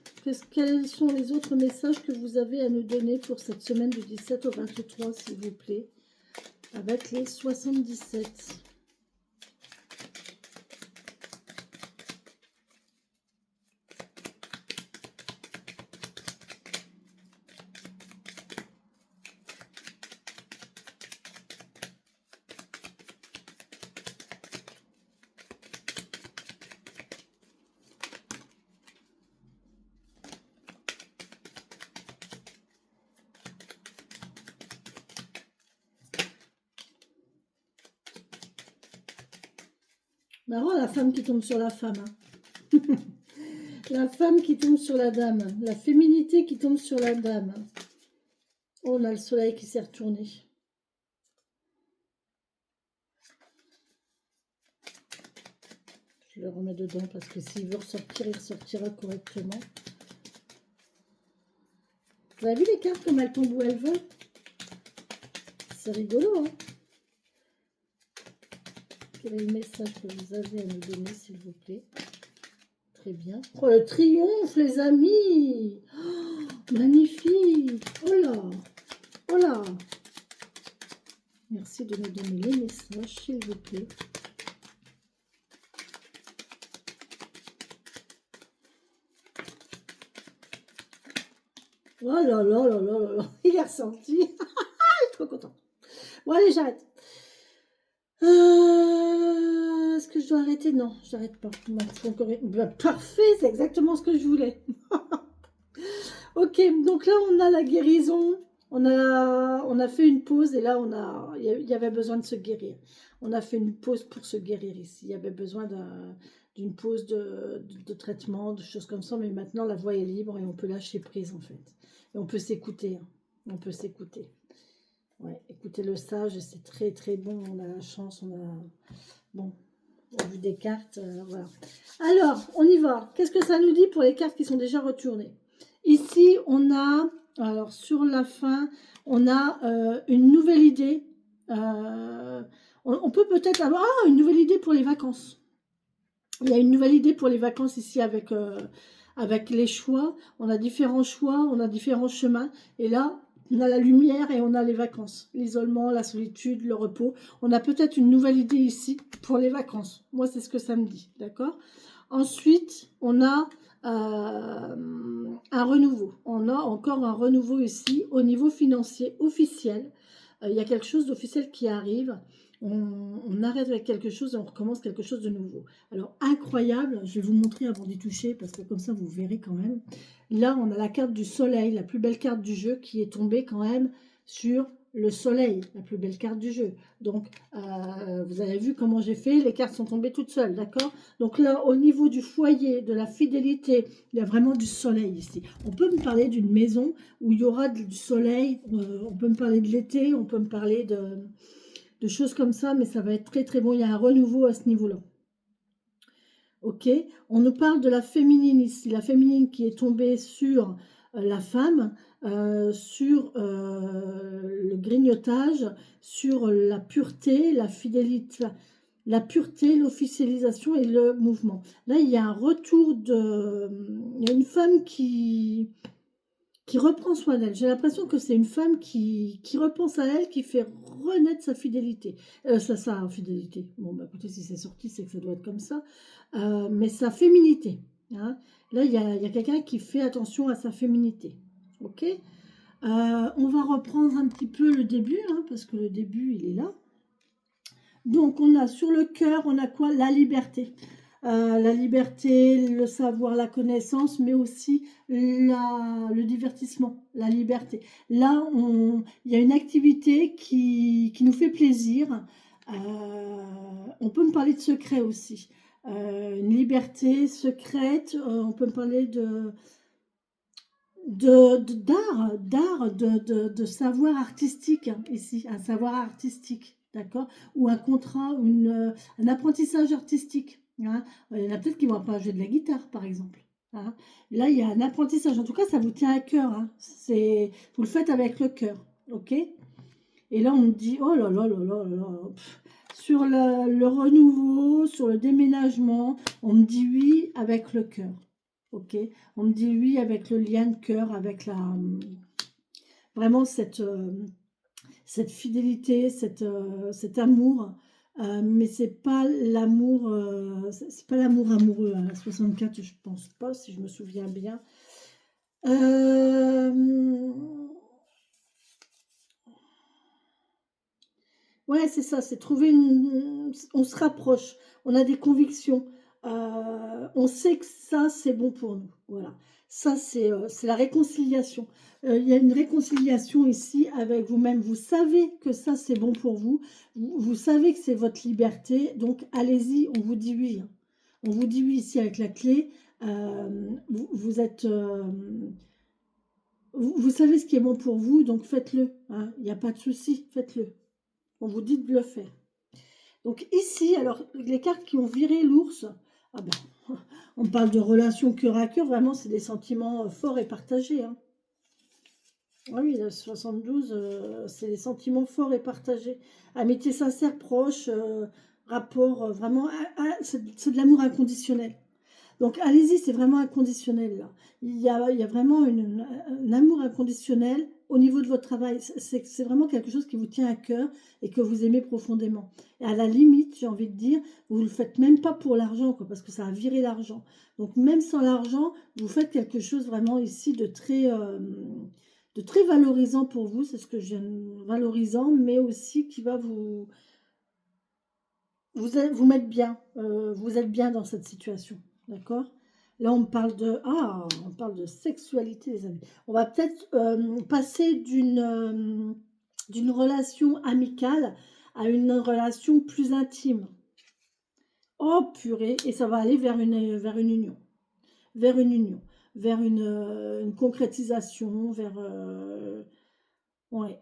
quels sont les autres messages que vous avez à nous donner pour cette semaine du 17 au 23, s'il vous plaît, avec les 77. Marrant, la femme qui tombe sur la femme. Hein. La femme qui tombe sur la dame. La féminité qui tombe sur la dame. Oh, on a le soleil qui s'est retourné. Je le remets dedans parce que s'il veut ressortir, il ressortira correctement. Vous avez vu les cartes comme elles tombent où elles veulent? C'est rigolo, hein? Quel est le message que vous avez à nous donner, s'il vous plaît? Très bien. Oh, le triomphe, les amis! Oh, magnifique! Oh là! Oh là! Merci de nous donner les messages, s'il vous plaît. Oh là là là là là là! Il est ressorti! Je suis trop contente. Bon, allez, j'arrête. Est-ce que je dois arrêter? Non, j'arrête pas. Non, encore... Ben, parfait, c'est exactement ce que je voulais. Ok, donc là, on a la guérison. On a fait une pause et là, il y avait besoin de se guérir. On a fait une pause pour se guérir ici. Il y avait besoin d'une pause de traitement, de choses comme ça. Mais maintenant, la voie est libre et on peut lâcher prise, en fait. Et on peut s'écouter. Hein. On peut s'écouter. Ouais, écoutez le sage, c'est très très bon. On a la chance, on a... Bon, au vu des cartes, voilà. Alors, on y va. Qu'est-ce que ça nous dit pour les cartes qui sont déjà retournées? Ici, on a, alors sur la fin, on a une nouvelle idée. On peut peut-être avoir une nouvelle idée pour les vacances. Il y a une nouvelle idée pour les vacances ici avec les choix. On a différents choix, on a différents chemins. Et là, on a la lumière et on a les vacances. L'isolement, la solitude, le repos. On a peut-être une nouvelle idée ici pour les vacances. Moi, c'est ce que ça me dit. D'accord? Ensuite, on a un renouveau. On a encore un renouveau ici au niveau financier officiel. Il y a quelque chose d'officiel qui arrive. On arrête avec quelque chose et on recommence quelque chose de nouveau. Alors, incroyable, je vais vous montrer avant d'y toucher, parce que comme ça, vous verrez quand même. Là, on a la carte du soleil, la plus belle carte du jeu, qui est tombée quand même sur le soleil, la plus belle carte du jeu. Donc, vous avez vu comment j'ai fait, les cartes sont tombées toutes seules, d'accord? Donc là, au niveau du foyer, de la fidélité, il y a vraiment du soleil ici. On peut me parler d'une maison où il y aura du soleil, on peut me parler de l'été, on peut me parler de choses comme ça, mais ça va être très très bon. Il y a un renouveau à ce niveau-là. Ok, on nous parle de la féminine ici, la féminine qui est tombée sur la femme, sur le grignotage, sur la pureté, la fidélité, la pureté, l'officialisation et le mouvement. Là, il y a un retour de... Il y a une femme qui reprend soin d'elle. J'ai l'impression que c'est une femme qui repense à elle, qui fait renaître sa fidélité. Sa fidélité. Bon, bah écoutez, si c'est sorti, c'est que ça doit être comme ça. Mais sa féminité. Hein. Là, il y a quelqu'un qui fait attention à sa féminité. Ok. On va reprendre un petit peu le début, hein, parce que le début, il est là. Donc, on a sur le cœur, on a quoi? La liberté. La liberté, le savoir, la connaissance, mais aussi le divertissement, la liberté. Là, il y a une activité qui nous fait plaisir. On peut me parler de secret aussi. Une liberté secrète, on peut me parler d'art, de savoir artistique, hein, ici, un savoir artistique, d'accord? Ou un contrat, un apprentissage artistique. Hein. Il y en a peut-être qui vont apprendre à jouer de la guitare, par exemple. Hein. Là, il y a un apprentissage. En tout cas, ça vous tient à cœur. Hein. Vous le faites avec le cœur, ok? Et là, on me dit, oh là là là là là, sur le renouveau, sur le déménagement, on me dit oui avec le cœur. Ok, on me dit oui avec le lien de cœur, avec vraiment cette fidélité, cet amour, mais c'est pas l'amour, c'est pas l'amour amoureux. Hein. 64, je pense pas, si je me souviens bien. Ouais, c'est ça, c'est trouver on se rapproche, on a des convictions, on sait que ça, c'est bon pour nous. Voilà. Ça, c'est la réconciliation. Il y a une réconciliation ici avec vous-même. Vous savez que ça, c'est bon pour vous. Vous savez que c'est votre liberté. Donc, allez-y, on vous dit oui, hein. On vous dit oui ici avec la clé. Vous êtes... vous savez ce qui est bon pour vous, donc faites-le, hein. Il n'y a pas de souci, faites-le. On vous dit de le faire. Donc ici, alors, les cartes qui ont viré l'ours, ah ben, on parle de relations cœur à cœur, vraiment, c'est des sentiments forts et partagés, hein. Ah oui, le 72, c'est des sentiments forts et partagés. Amitié sincère, proche, rapport, vraiment, c'est de l'amour inconditionnel. Donc allez-y, c'est vraiment inconditionnel là. Il y a vraiment un amour inconditionnel au niveau de votre travail. C'est vraiment quelque chose qui vous tient à cœur et que vous aimez profondément. Et à la limite, j'ai envie de dire, vous ne le faites même pas pour l'argent, quoi, parce que ça a viré l'argent. Donc même sans l'argent, vous faites quelque chose vraiment ici de très valorisant pour vous. C'est ce que je viens valorisant, mais aussi qui va vous mettre bien. Vous êtes bien dans cette situation. D'accord? Là, on parle de sexualité, les amis. On va peut-être passer d'une relation amicale à une relation plus intime. Oh, purée! Et ça va aller vers une union. Vers une union. Vers une concrétisation, vers... ouais.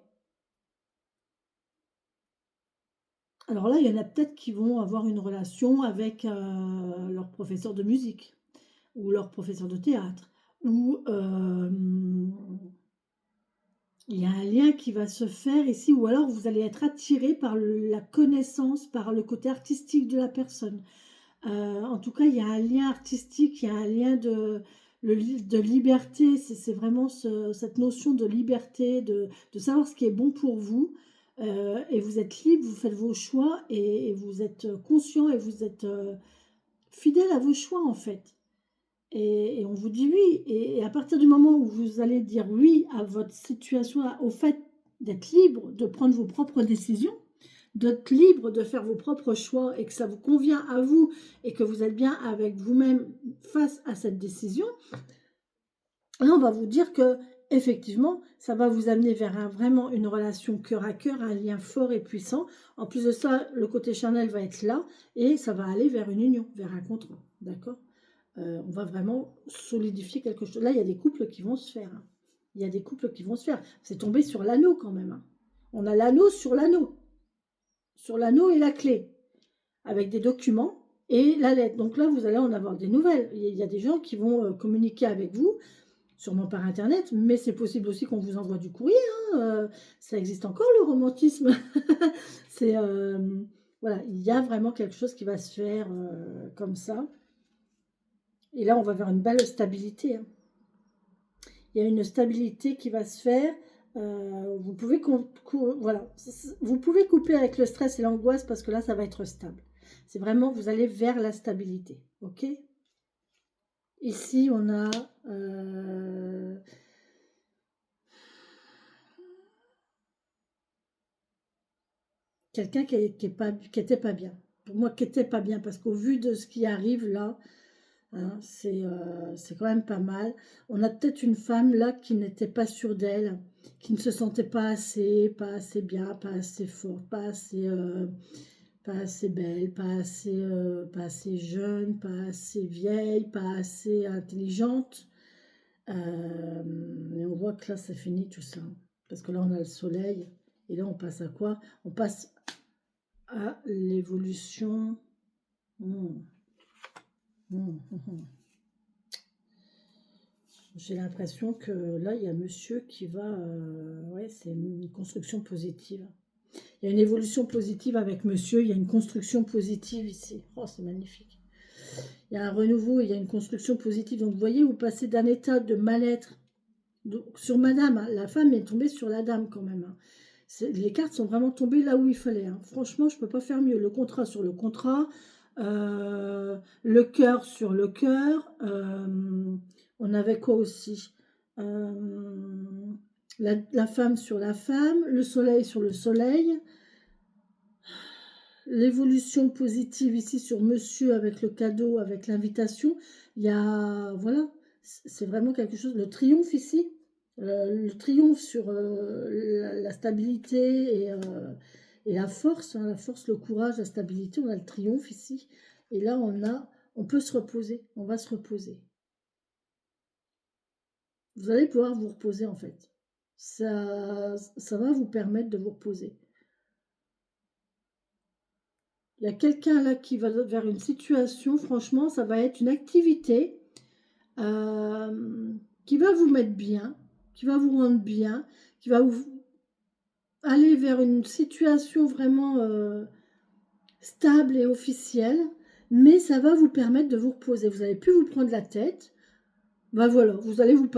Alors là, il y en a peut-être qui vont avoir une relation avec leur professeur de musique, ou leur professeur de théâtre, ou il y a un lien qui va se faire ici, ou alors vous allez être attiré par la connaissance, par le côté artistique de la personne. En tout cas, il y a un lien artistique, il y a un lien de liberté, c'est vraiment cette notion de liberté, de savoir ce qui est bon pour vous, et vous êtes libre, vous faites vos choix, et vous êtes conscient, et vous êtes fidèle à vos choix en fait. Et on vous dit oui. Et à partir du moment où vous allez dire oui à votre situation, au fait d'être libre de prendre vos propres décisions, d'être libre de faire vos propres choix et que ça vous convient à vous et que vous êtes bien avec vous-même face à cette décision, là on va vous dire que effectivement ça va vous amener vers vraiment une relation cœur à cœur, un lien fort et puissant. En plus de ça, le côté charnel va être là et ça va aller vers une union, vers un contrat, d'accord? On va vraiment solidifier quelque chose. Là, il y a des couples qui vont se faire, hein. Il y a des couples qui vont se faire. C'est tombé sur l'anneau quand même, hein. On a l'anneau sur l'anneau et la clé, avec des documents et la lettre. Donc là, vous allez en avoir des nouvelles. Il y a des gens qui vont communiquer avec vous, sûrement par Internet, mais c'est possible aussi qu'on vous envoie du courrier, hein. Ça existe encore, le romantisme. C'est voilà, il y a vraiment quelque chose qui va se faire comme ça. Et là, on va vers une belle stabilité, hein. Il y a une stabilité qui va se faire. Vous pouvez voilà, vous pouvez couper avec le stress et l'angoisse parce que là, ça va être stable. C'est vraiment, vous allez vers la stabilité, ok? Ici, on a quelqu'un qui était pas bien. Pour moi, qui était pas bien parce qu'au vu de ce qui arrive là, hein, c'est quand même pas mal. On a peut-être une femme là qui n'était pas sûre d'elle, qui ne se sentait pas assez bien, pas assez forte, pas assez belle, pas assez jeune, pas assez vieille, pas assez intelligente. Et on voit que là, ça finit tout ça. Parce que là, on a le soleil. Et là, on passe à quoi? On passe à l'évolution. Mmh. Mmh, mmh. J'ai l'impression que là, il y a monsieur qui va... ouais, c'est une construction positive. Il y a une évolution positive avec monsieur, il y a une construction positive ici. Oh, c'est magnifique. Il y a un renouveau, il y a une construction positive. Donc, vous voyez, vous passez d'un état de mal-être sur madame, hein. La femme est tombée sur la dame quand même, hein. Les cartes sont vraiment tombées là où il fallait, hein. Franchement, je ne peux pas faire mieux. Le contrat sur le contrat, le cœur sur le cœur. On avait quoi aussi? La femme sur la femme, le soleil sur le soleil. L'évolution positive ici sur monsieur avec le cadeau, avec l'invitation. Il y a, voilà, C'est vraiment quelque chose, le triomphe ici, le triomphe sur la stabilité et la force, le courage, la stabilité, on a le triomphe ici. Et là, on peut se reposer, on va se reposer. Vous allez pouvoir vous reposer en fait. Ça va vous permettre de vous reposer. Il y a quelqu'un là qui va vers une situation, franchement, ça va être une activité qui va vous mettre bien, qui va vous rendre bien, qui va vous aller vers une situation vraiment stable et officielle, mais ça va vous permettre de vous reposer. Vous n'allez plus vous prendre la tête. Ben voilà, vous allez vous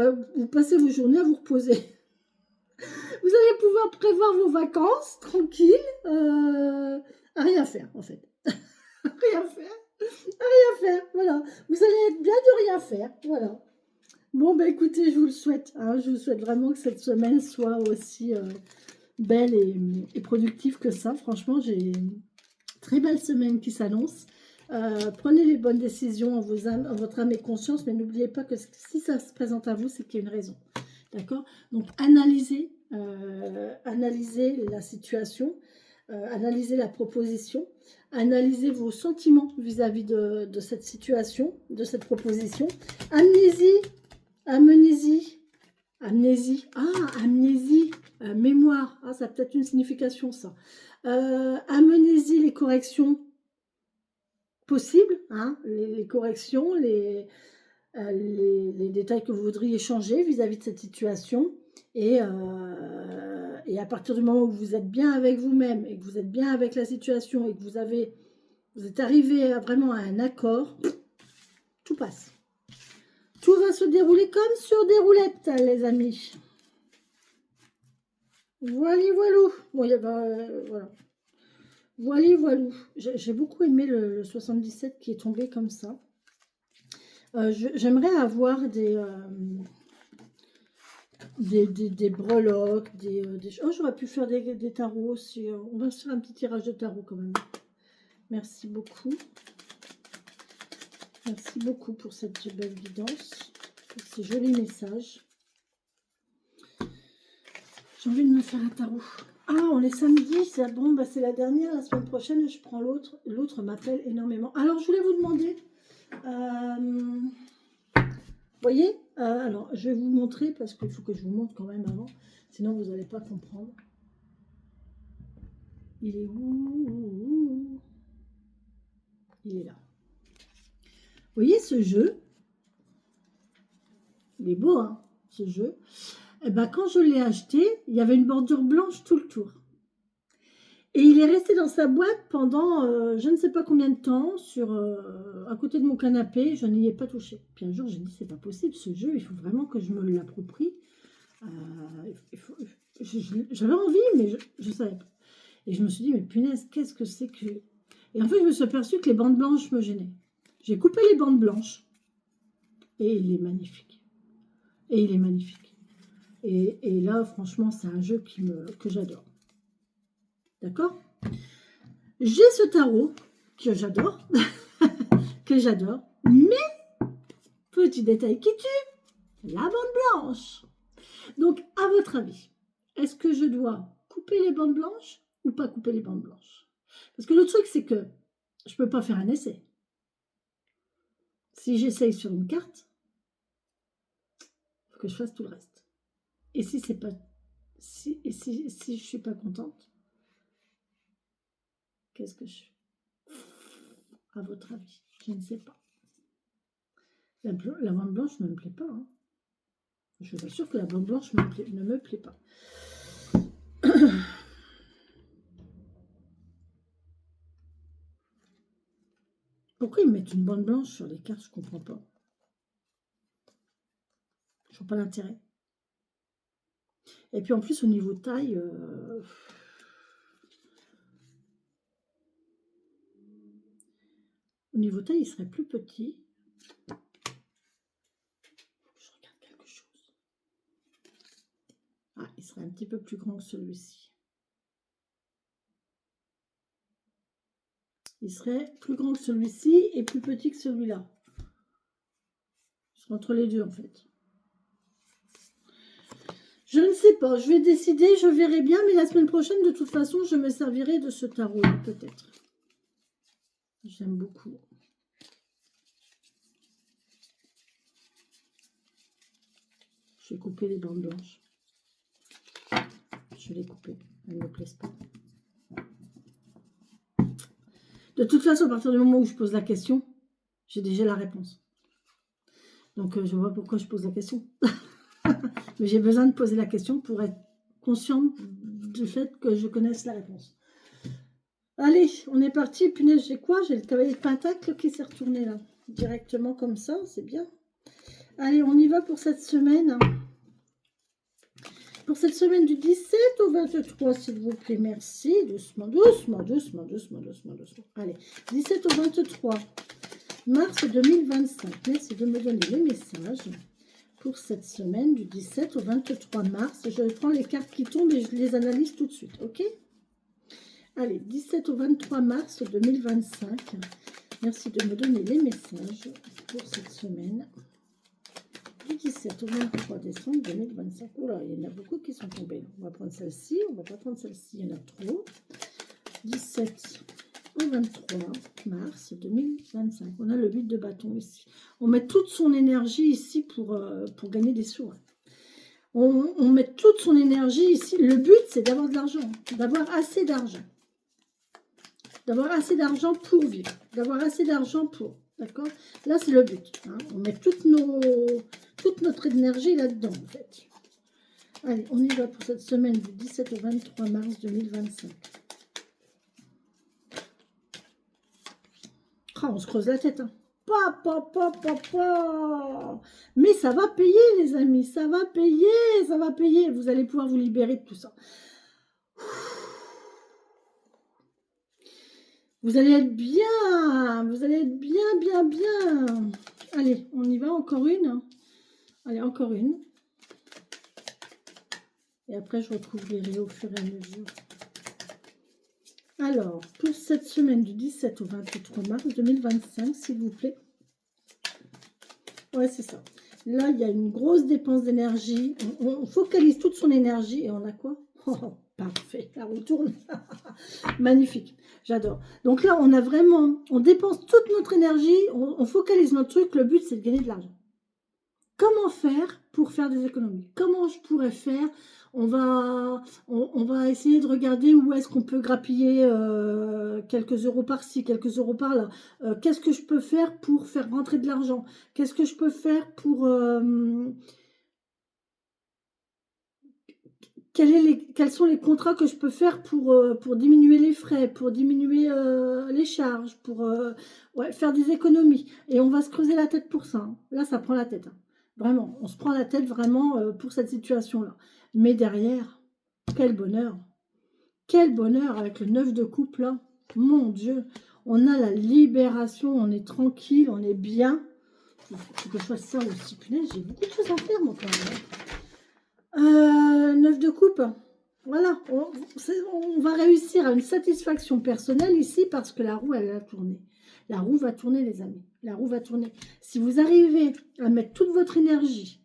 passer vos journées à vous reposer. Vous allez pouvoir prévoir vos vacances tranquille, à rien faire en fait. Rien faire, rien faire, voilà. Vous allez être bien de rien faire, voilà. Bon, bah écoutez, je vous le souhaite. Hein, je vous souhaite vraiment que cette semaine soit aussi belle et productive que ça. Franchement, j'ai une très belle semaine qui s'annonce. Prenez les bonnes décisions en votre âme et conscience, mais n'oubliez pas que si ça se présente à vous, c'est qu'il y a une raison. D'accord? Donc, analysez la situation, analysez la proposition, analysez vos sentiments vis-à-vis de cette situation, de cette proposition. Amnésie, mémoire, ça a peut-être une signification ça. Amenez-y les corrections possibles, hein, les corrections, les détails que vous voudriez changer vis-à-vis de cette situation. Et à partir du moment où vous êtes bien avec vous-même et que vous êtes bien avec la situation et que vous êtes arrivé vraiment à un accord, tout passe. Tout va se dérouler comme sur des roulettes, les amis. Voilà, voilou. Bon, voilà. Voilà, voilou. J'ai beaucoup aimé le 77 qui est tombé comme ça. J'aimerais avoir des breloques, Oh, j'aurais pu faire des tarots aussi. On va se faire un petit tirage de tarot quand même. Merci beaucoup. Merci beaucoup pour cette belle guidance, pour ces jolis messages. J'ai envie de me faire un tarot. Ah, on est samedi, c'est bon, bah c'est la dernière. La semaine prochaine, je prends l'autre. L'autre m'appelle énormément. Alors, je voulais vous demander... voyez, alors je vais vous montrer parce qu'il faut que je vous montre quand même avant, sinon vous n'allez pas comprendre. Il est où? Il est là. Vous voyez ce jeu? Il est beau, hein, ce jeu. Et ben, quand je l'ai acheté, il y avait une bordure blanche tout le tour. Et il est resté dans sa boîte pendant je ne sais pas combien de temps, à côté de mon canapé, je n'y ai pas touché. Puis un jour, j'ai dit, c'est pas possible, ce jeu, il faut vraiment que je me l'approprie. J'avais envie, mais je ne savais pas. Et je me suis dit, mais punaise, qu'est-ce que c'est que... Et en fait, je me suis aperçue que les bandes blanches me gênaient. J'ai coupé les bandes blanches. Et il est magnifique. Et il est magnifique. Et là, franchement, c'est un jeu que j'adore. D'accord? J'ai ce tarot que j'adore. Que j'adore. Mais, petit détail qui tue, la bande blanche. Donc, à votre avis, est-ce que je dois couper les bandes blanches ou pas couper les bandes blanches? Parce que le truc, c'est que je ne peux pas faire un essai. Si j'essaye sur une carte, il faut que je fasse tout le reste. Et si c'est pas, si je suis pas contente, qu'est-ce que je fais? À votre avis, je ne sais pas. La bande blanche ne me plaît pas. Hein. Je vous assure que la bande blanche ne me plaît pas. Pourquoi ils mettent une bande blanche sur les cartes? Je ne comprends pas. Je vois pas l'intérêt. Et puis en plus, au niveau taille, il serait plus petit. Je regarde quelque chose. Ah, il serait un petit peu plus grand que celui-ci. Il serait plus grand que celui-ci et plus petit que celui-là. Il Entre les deux, en fait. Je ne sais pas, je vais décider, je verrai bien, mais la semaine prochaine, de toute façon, je me servirai de ce tarot-là, peut-être. J'aime beaucoup. Je vais couper les bandes blanches. Je vais les couper, elles ne me plaisent pas. De toute façon, à partir du moment où je pose la question, j'ai déjà la réponse. Donc, je vois pourquoi je pose la question. Mais j'ai besoin de poser la question pour être consciente du fait que je connaisse la réponse. Allez, on est parti. Punaise, j'ai quoi? J'ai le cavalier de pentacle qui s'est retourné là. Directement comme ça, c'est bien. Allez, on y va pour cette semaine. Pour cette semaine du 17 au 23, s'il vous plaît. Merci. Doucement, doucement, doucement, doucement, doucement, doucement. Allez, 17 au 23 mars 2025. Merci de me donner les messages pour cette semaine du 17 au 23 mars. Je prends les cartes qui tombent et je les analyse tout de suite, ok? Allez, 17 au 23 mars 2025. Merci de me donner les messages pour cette semaine. Du 17 au 23 décembre 2025. Oula, il y en a beaucoup qui sont tombés. On va prendre celle-ci, on ne va pas prendre celle-ci, il y en a trop. 17 au 23 mars 2025. On a le 8 de bâton ici. On met toute son énergie ici pour gagner des sous. On met toute son énergie ici. Le but, c'est d'avoir de l'argent, d'avoir assez d'argent. D'avoir assez d'argent pour vivre. D'avoir assez d'argent pour. D'accord? Là, c'est le but. Hein. On met toute notre énergie là-dedans, en fait. Allez, on y va pour cette semaine du 17 au 23 mars 2025. Ah, on se creuse la tête. Hein. Mais ça va payer, les amis. Ça va payer, ça va payer. Vous allez pouvoir vous libérer de tout ça. Vous allez être bien. Vous allez être bien, bien, bien. Allez, on y va. Encore une. Allez, encore une. Et après, je recouvrirai au fur et à mesure. Alors, pour cette semaine du 17 au 23 mars 2025, s'il vous plaît. Ouais, c'est ça. Là, il y a une grosse dépense d'énergie. On focalise toute son énergie. Et on a quoi? Oh, parfait. La roue tourne. Magnifique. J'adore. Donc là, on a vraiment... On dépense toute notre énergie. On focalise notre truc. Le but, c'est de gagner de l'argent. Comment faire pour faire des économies? Comment je pourrais faire? On va essayer de regarder où est-ce qu'on peut grappiller quelques euros par-ci, quelques euros par-là. Qu'est-ce que je peux faire pour faire rentrer de l'argent? Qu'est-ce que je peux faire pour... quels sont les contrats que je peux faire pour diminuer les frais, pour diminuer les charges, pour ouais, faire des économies? Et on va se creuser la tête pour ça. Hein. Là, ça prend la tête. Hein. Vraiment, on se prend la tête vraiment pour cette situation-là. Mais derrière, quel bonheur! Quel bonheur avec le 9 de coupe là. Mon Dieu, on a la libération, on est tranquille, on est bien. Il faut que je fasse ça aussi. Punaise, j'ai beaucoup de choses à faire moi quand même. 9 de coupe. Voilà, on va réussir à une satisfaction personnelle ici parce que la roue, elle a tourné. La roue va tourner, les amis. La roue va tourner. Si vous arrivez à mettre toute votre énergie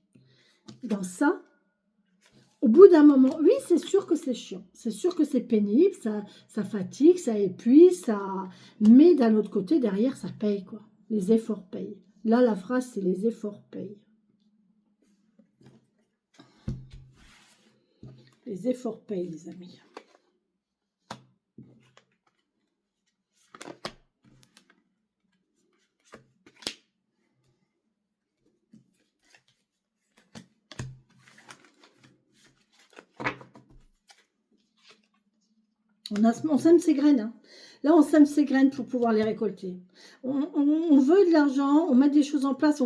dans ça, au bout d'un moment, oui, c'est sûr que c'est chiant. C'est sûr que c'est pénible, ça fatigue, ça épuise, mais d'un autre côté, derrière, ça paye, quoi. Les efforts payent. Là, la phrase, c'est les efforts payent. Les efforts payent, les amis. On sème ses graines. Hein. Là, on sème ses graines pour pouvoir les récolter. On veut de l'argent, on met des choses en place,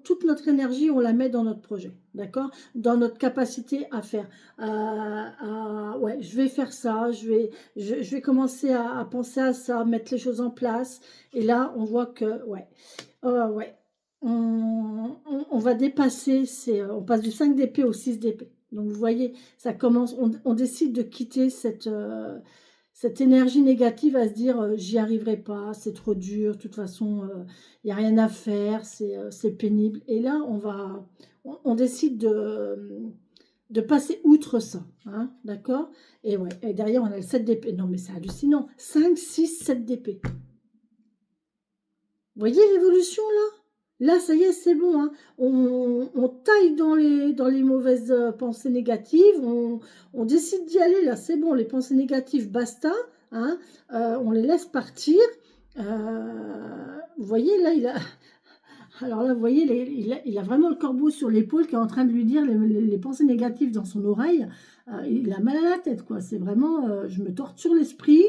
toute notre énergie, on la met dans notre projet, d'accord? Dans notre capacité à faire. Ouais, je vais faire ça, je vais commencer à penser à ça, mettre les choses en place. Et là, on voit que, ouais, ouais, on va dépasser, on passe du 5 d'épée au 6 d'épée. Donc, vous voyez, ça commence, on décide de quitter cette énergie négative à se dire j'y arriverai pas, c'est trop dur, de toute façon, il n'y a rien à faire, c'est pénible. Et là, on décide de passer outre ça, hein, d'accord? Et ouais, et derrière, on a le 7 d'épée. Non, mais c'est hallucinant. 5, 6, 7 d'épée. Vous voyez l'évolution, là? Là, ça y est, c'est bon, hein. On taille dans les mauvaises pensées négatives, on décide d'y aller, là, c'est bon, les pensées négatives, basta, hein, on les laisse partir. Vous voyez, là, alors là, vous voyez, il a vraiment le corbeau sur l'épaule qui est en train de lui dire les pensées négatives dans son oreille. Il a mal à la tête, quoi. C'est vraiment, je me torture l'esprit.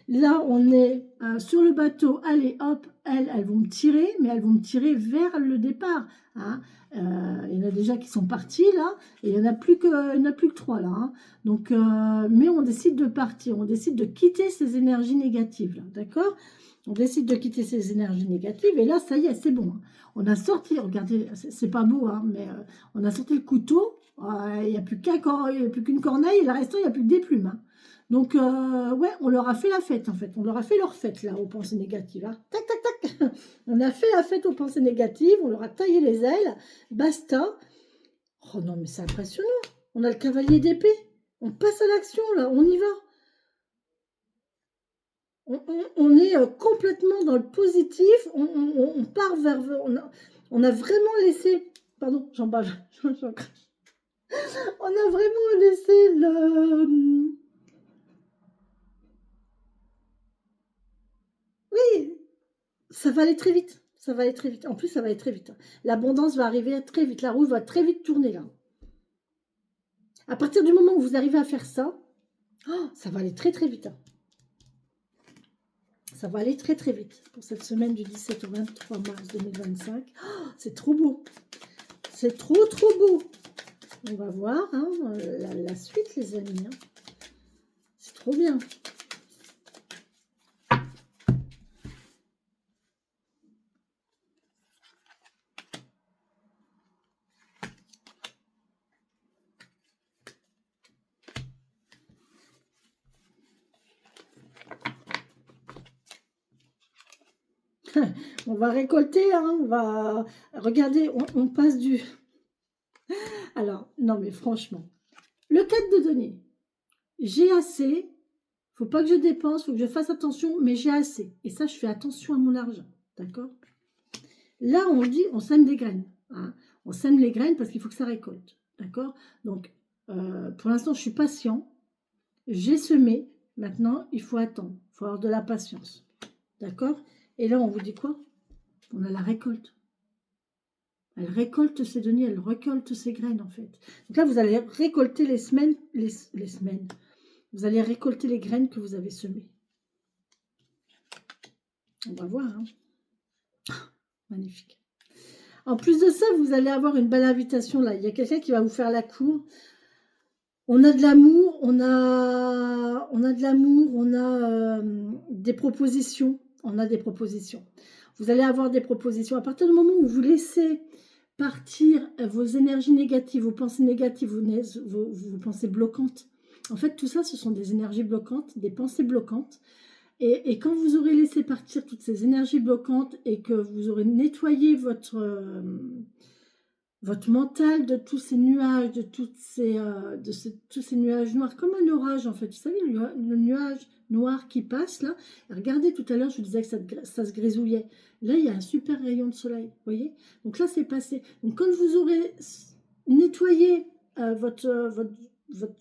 Là, on est sur le bateau. Allez, hop, elles vont me tirer, mais elles vont me tirer vers le départ, hein. Il y en a déjà qui sont partis, là, et il n'y en a plus que 3, là, hein. Donc, mais on décide de partir, on décide de quitter ces énergies négatives, là, d'accord? On décide de quitter ces énergies négatives, et là, ça y est, c'est bon, hein. On a sorti, regardez, c'est pas beau, hein, mais on a sorti le couteau, il n'y a plus qu'une corneille, et le restant, il n'y a plus que des plumes, hein. Donc, ouais, on leur a fait la fête, en fait. On leur a fait leur fête, là, aux pensées négatives, hein. Tac, tac, tac. On a fait la fête aux pensées négatives, on leur a taillé les ailes, basta. Oh non, mais c'est impressionnant. On a le cavalier d'épée. On passe à l'action, là, on y va. On est complètement dans le positif, on part vers... On a vraiment laissé... Pardon, j'en bave. On a vraiment laissé le... Oui, ça va aller très vite. Ça va aller très vite. En plus, ça va aller très vite. L'abondance va arriver très vite. La roue va très vite tourner, là. À partir du moment où vous arrivez à faire ça, oh, ça va aller très très vite. Ça va aller très très vite pour cette semaine du 17 au 23 mars 2025. Oh, c'est trop beau. C'est trop trop beau. On va voir, hein, la suite, les amis, hein. C'est trop bien. On va récolter, hein, on va... Regardez, on passe du... Alors, non mais franchement, le 4 de denier, j'ai assez, faut pas que je dépense, faut que je fasse attention, mais j'ai assez. Et ça, je fais attention à mon argent, d'accord? Là, on dit, on sème des graines, hein. On sème les graines parce qu'il faut que ça récolte, d'accord? Donc, pour l'instant, je suis patient, j'ai semé, maintenant, il faut attendre, il faut avoir de la patience, d'accord? Et là, on vous dit quoi? On a la récolte. Elle récolte ses deniers, elle récolte ses graines, en fait. Donc là, vous allez récolter les semaines. Vous allez récolter les graines que vous avez semées. On va voir, hein. Magnifique. En plus de ça, vous allez avoir une belle invitation, là. Il y a quelqu'un qui va vous faire la cour. On a de l'amour, on a de l'amour, on a des propositions. On a des propositions. Vous allez avoir des propositions. À partir du moment où vous laissez partir vos énergies négatives, vos pensées négatives, vos pensées bloquantes. En fait, tout ça, ce sont des énergies bloquantes, des pensées bloquantes. Et quand vous aurez laissé partir toutes ces énergies bloquantes et que vous aurez nettoyé votre mental de tous ces nuages, de tous ces nuages noirs, comme un orage en fait. Vous savez, le nuage noir qui passe là. Regardez, tout à l'heure, je vous disais que ça se grisouillait. Là, il y a un super rayon de soleil, vous voyez? Donc là, c'est passé. Donc quand vous aurez nettoyé votre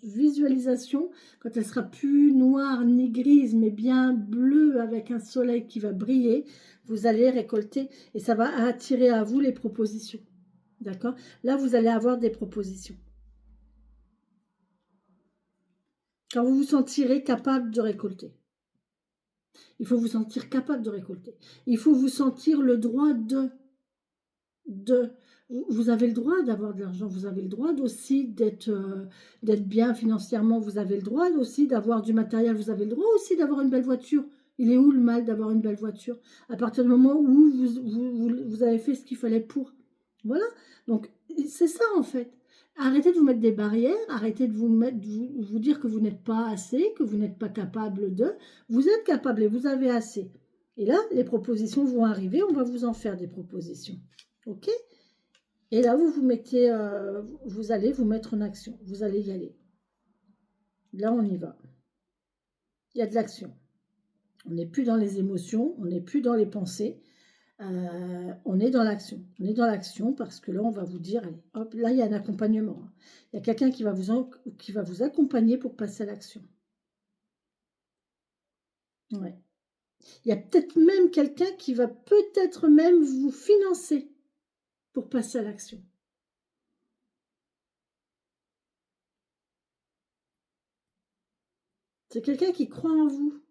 visualisation, quand elle sera plus noire ni grise, mais bien bleue avec un soleil qui va briller, vous allez récolter et ça va attirer à vous les propositions. D'accord? Là, vous allez avoir des propositions. Quand vous vous sentirez capable de récolter. Il faut vous sentir capable de récolter. Il faut vous sentir le droit de. Vous avez le droit d'avoir de l'argent. Vous avez le droit aussi d'être bien financièrement. Vous avez le droit aussi d'avoir du matériel. Vous avez le droit aussi d'avoir une belle voiture. Il est où le mal d'avoir une belle voiture? À partir du moment où vous avez fait ce qu'il fallait pour. Voilà. Donc, c'est ça en fait. Arrêtez de vous mettre des barrières, arrêtez de vous dire que vous n'êtes pas assez, que vous n'êtes pas capable de. Vous êtes capable et vous avez assez. Et là, les propositions vont arriver, on va vous en faire des propositions. OK? Et là, vous vous mettez, vous allez vous mettre en action. Vous allez y aller. Là, on y va. Il y a de l'action. On n'est plus dans les émotions, on n'est plus dans les pensées. On est dans l'action. On est dans l'action parce que là, on va vous dire, allez, hop, là, il y a un accompagnement. Il y a quelqu'un qui va vous accompagner pour passer à l'action. Ouais. Il y a peut-être même quelqu'un qui va peut-être même vous financer pour passer à l'action. C'est quelqu'un qui croit en vous.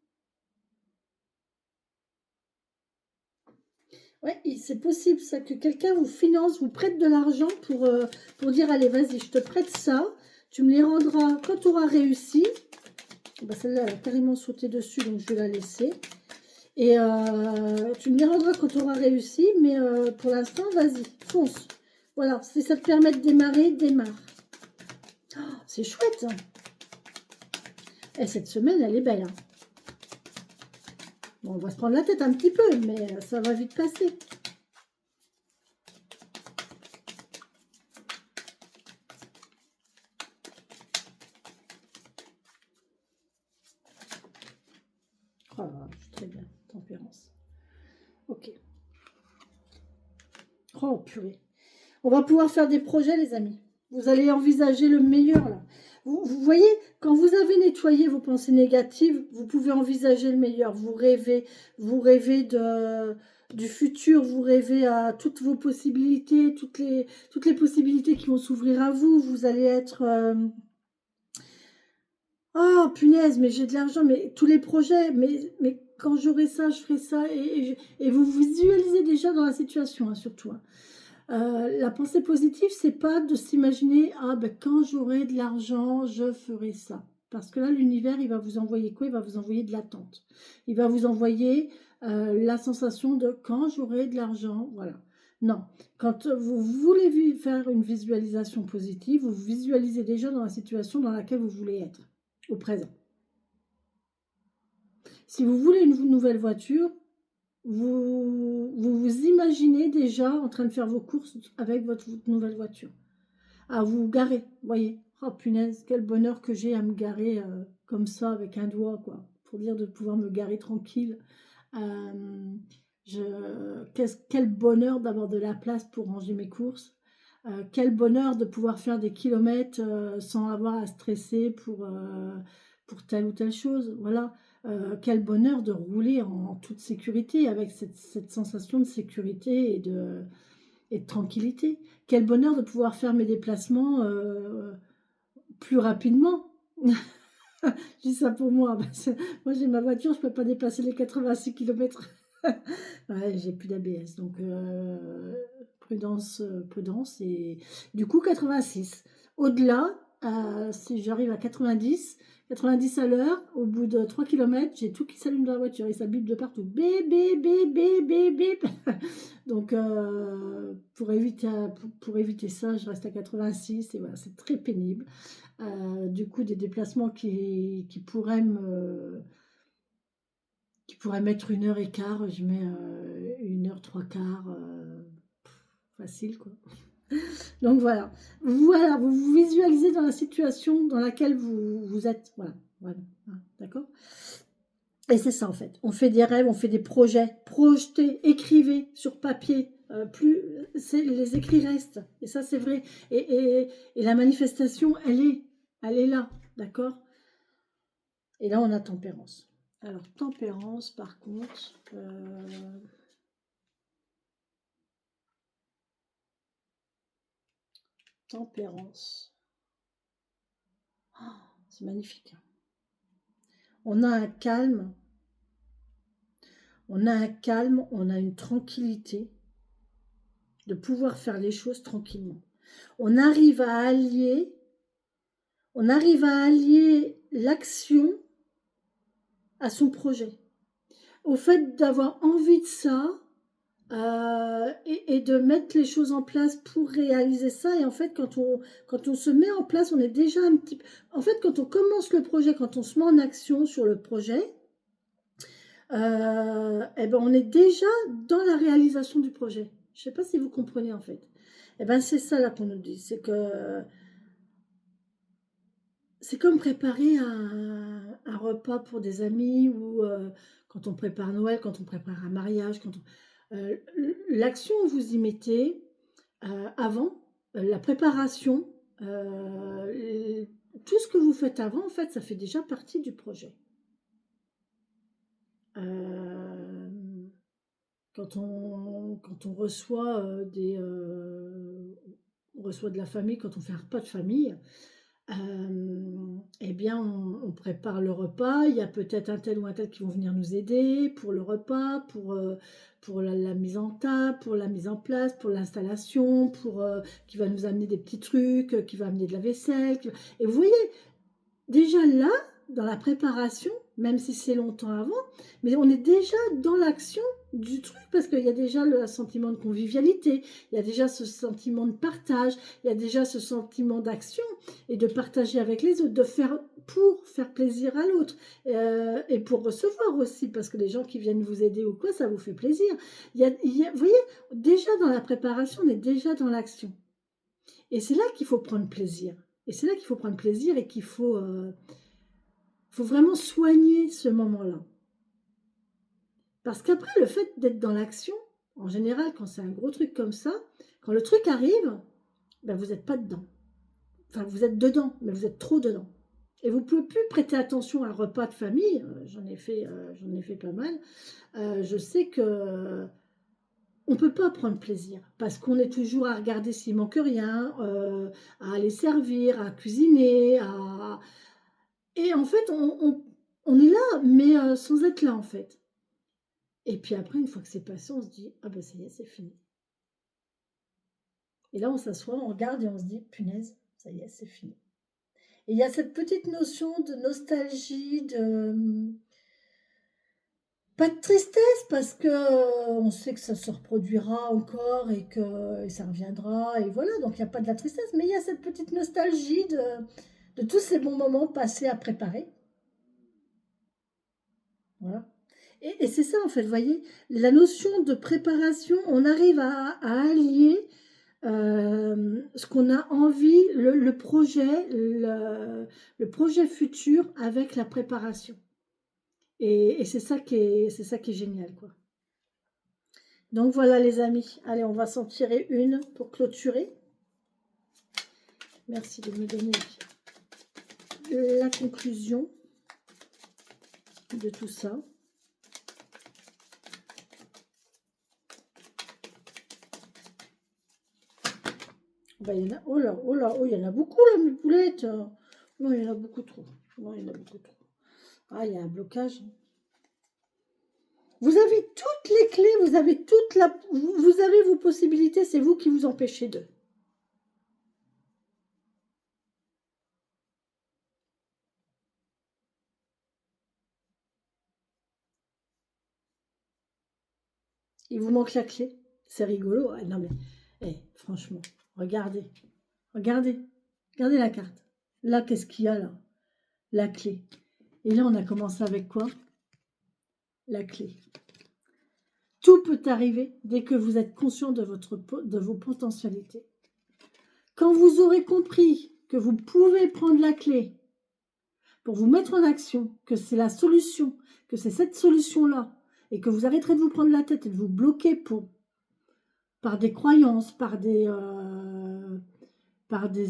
Ouais, c'est possible ça, que quelqu'un vous finance, vous prête de l'argent pour dire, allez, vas-y, je te prête ça, tu me les rendras quand tu auras réussi. Bah, celle-là, elle a carrément sauté dessus, donc je vais la laisser. Et tu me les rendras quand tu auras réussi, mais pour l'instant, vas-y, fonce. Voilà, si ça te permet de démarrer, démarre. Oh, c'est chouette. Et cette semaine, elle est belle. Hein. Bon, on va se prendre la tête un petit peu, mais ça va vite passer. Oh, très bien, tempérance. Ok. Oh, purée. On va pouvoir faire des projets, les amis. Vous allez envisager le meilleur, là. Vous voyez, quand vous avez nettoyé vos pensées négatives, vous pouvez envisager le meilleur. Vous rêvez du futur, vous rêvez à toutes vos possibilités, toutes les possibilités qui vont s'ouvrir à vous. Vous allez être... Oh, punaise, mais j'ai de l'argent, mais tous les projets, mais quand j'aurai ça, je ferai ça. Et vous vous visualisez déjà dans la situation, hein, surtout. Hein. La pensée positive, c'est pas de s'imaginer, ah ben quand j'aurai de l'argent, je ferai ça. Parce que là, l'univers, il va vous envoyer quoi? Il va vous envoyer de l'attente. Il va vous envoyer la sensation de quand j'aurai de l'argent, voilà. Non, quand vous voulez faire une visualisation positive, vous visualisez déjà dans la situation dans laquelle vous voulez être, au présent. Si vous voulez une nouvelle voiture, vous imaginez déjà en train de faire vos courses avec votre nouvelle voiture. À vous garer, voyez. Oh punaise, quel bonheur que j'ai à me garer comme ça avec un doigt, quoi. Pour dire de pouvoir me garer tranquille. Quel bonheur d'avoir de la place pour ranger mes courses. Quel bonheur de pouvoir faire des kilomètres sans avoir à stresser pour telle ou telle chose. Voilà. Quel bonheur de rouler en toute sécurité, avec cette sensation de sécurité et de tranquillité. Quel bonheur de pouvoir faire mes déplacements plus rapidement. Je dis ça pour moi. Moi, j'ai ma voiture, je ne peux pas dépasser les 86 km. Ouais, j'ai plus d'ABS, donc prudence, prudence. Et du coup, 86. Au-delà, si j'arrive à 90 à l'heure, au bout de 3 km, j'ai tout qui s'allume dans la voiture et ça bip de partout. Bip, bip, bip, bip, bip, bip. Donc, pour éviter ça, je reste à 86 et voilà, c'est très pénible. Du coup, des déplacements qui pourraient mettre 1h15, je mets 1h 3/4, facile quoi. Donc voilà, vous vous visualisez dans la situation dans laquelle vous êtes, voilà, hein, d'accord. Et c'est ça en fait, on fait des rêves, on fait des projets, projetez, écrivez sur papier, plus les écrits restent, et ça c'est vrai, et la manifestation, elle est là, d'accord. Et là on a tempérance. Alors tempérance par contre, tempérance, oh, c'est magnifique. On a un calme, on a une tranquillité de pouvoir faire les choses tranquillement. On arrive à allier l'action à son projet. Au fait d'avoir envie de ça, et de mettre les choses en place pour réaliser ça. Et en fait, quand on se met en place, on est déjà un petit peu... En fait, quand on commence le projet, quand on se met en action sur le projet, eh ben, on est déjà dans la réalisation du projet. Je ne sais pas si vous comprenez en fait. Eh ben, c'est ça là qu'on nous dit, c'est que c'est comme préparer un repas pour des amis ou quand on prépare Noël, quand on prépare un mariage, l'action que vous y mettez avant, la préparation, euh, tout ce que vous faites avant, en fait, ça fait déjà partie du projet. Euh, quand on reçoit on reçoit de la famille, quand on fait un repas de famille, eh bien, on prépare le repas. Il y a peut-être un tel ou un tel qui vont venir nous aider pour le repas, pour la mise en table, pour la mise en place, pour l'installation, qui va nous amener des petits trucs, qui va amener de la vaisselle. Et vous voyez, déjà là, dans la préparation, même si c'est longtemps avant, mais on est déjà dans l'action du truc parce qu'il y a déjà le sentiment de convivialité, il y a déjà ce sentiment de partage, il y a déjà ce sentiment d'action et de partager avec les autres, de faire pour faire plaisir à l'autre et pour recevoir aussi parce que les gens qui viennent vous aider ou quoi, ça vous fait plaisir. Vous voyez, déjà dans la préparation, on est déjà dans l'action. Et c'est là qu'il faut prendre plaisir. Et c'est là qu'il faut prendre plaisir et qu'il faut vraiment soigner ce moment-là. Parce qu'après, le fait d'être dans l'action, en général, quand c'est un gros truc comme ça, quand le truc arrive, ben vous n'êtes pas dedans. Enfin, vous êtes dedans, mais vous êtes trop dedans. Et vous ne pouvez plus prêter attention à un repas de famille. J'en ai fait pas mal. Je sais que on ne peut pas prendre plaisir parce qu'on est toujours à regarder s'il manque rien, à aller servir, à cuisiner, et en fait, on est là, mais sans être là, en fait. Et puis après, une fois que c'est passé, on se dit, ah ben ça y est, c'est fini. Et là, on s'assoit, on regarde et on se dit, punaise, ça y est, c'est fini. Et il y a cette petite notion de nostalgie, pas de tristesse, parce que on sait que ça se reproduira encore et ça reviendra, et voilà, donc il n'y a pas de la tristesse, mais il y a cette petite nostalgie de tous ces bons moments passés à préparer. Voilà. Et c'est ça, en fait, vous voyez, la notion de préparation, on arrive à allier ce qu'on a envie, le projet futur avec la préparation. Et c'est ça qui est génial, quoi. Donc voilà, les amis. Allez, on va s'en tirer une pour clôturer. Merci de me donner la conclusion de tout ça. Ben, il y en a, oh là, oh là, oh, il y en a beaucoup là, mes poulettes. Non, il y en a beaucoup trop. Non, il y en a beaucoup trop. Ah, il y a un blocage. Vous avez toutes les clés, vous avez vous avez vos possibilités, c'est vous qui vous empêchez d'eux. Il vous manque la clé. C'est rigolo. Ah, non mais, franchement, regardez, regardez, regardez la carte. Là, qu'est-ce qu'il y a là? La clé. Et là, on a commencé avec quoi? La clé. Tout peut arriver dès que vous êtes conscient de vos potentialités. Quand vous aurez compris que vous pouvez prendre la clé pour vous mettre en action, que c'est la solution, que c'est cette solution-là, et que vous arrêterez de vous prendre la tête et de vous bloquer par des croyances, par des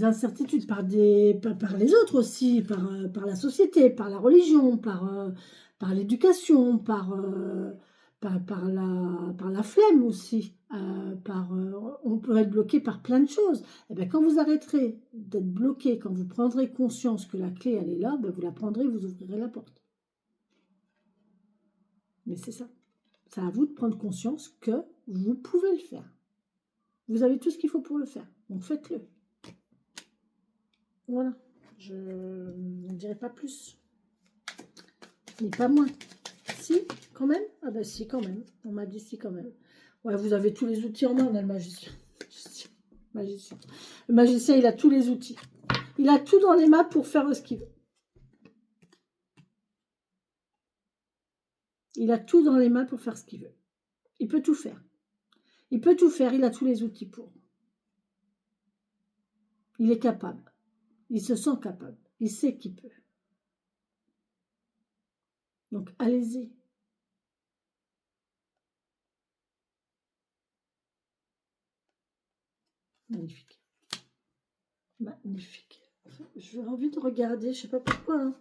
incertitudes, par les autres aussi, par la société, par la religion, par l'éducation, par la flemme aussi. On peut être bloqué par plein de choses. Et bien, quand vous arrêterez d'être bloqué, quand vous prendrez conscience que la clé, elle est là, ben vous la prendrez, vous ouvrirez la porte. Mais c'est ça. C'est à vous de prendre conscience que vous pouvez le faire. Vous avez tout ce qu'il faut pour le faire. Donc faites-le. Voilà. Je ne dirai pas plus. Ni pas moins. Si, quand même. Ah ben si, quand même. On m'a dit si, quand même. Ouais, vous avez tous les outils en main, on a le magicien. Magicien. Le magicien, il a tous les outils. Il a tout dans les mains pour faire ce qu'il veut. Il a tout dans les mains pour faire ce qu'il veut. Il peut tout faire. Il peut tout faire, il a tous les outils pour. Il est capable. Il se sent capable. Il sait qu'il peut. Donc, allez-y. Magnifique. Magnifique. J'ai envie de regarder, je sais pas pourquoi. Hein.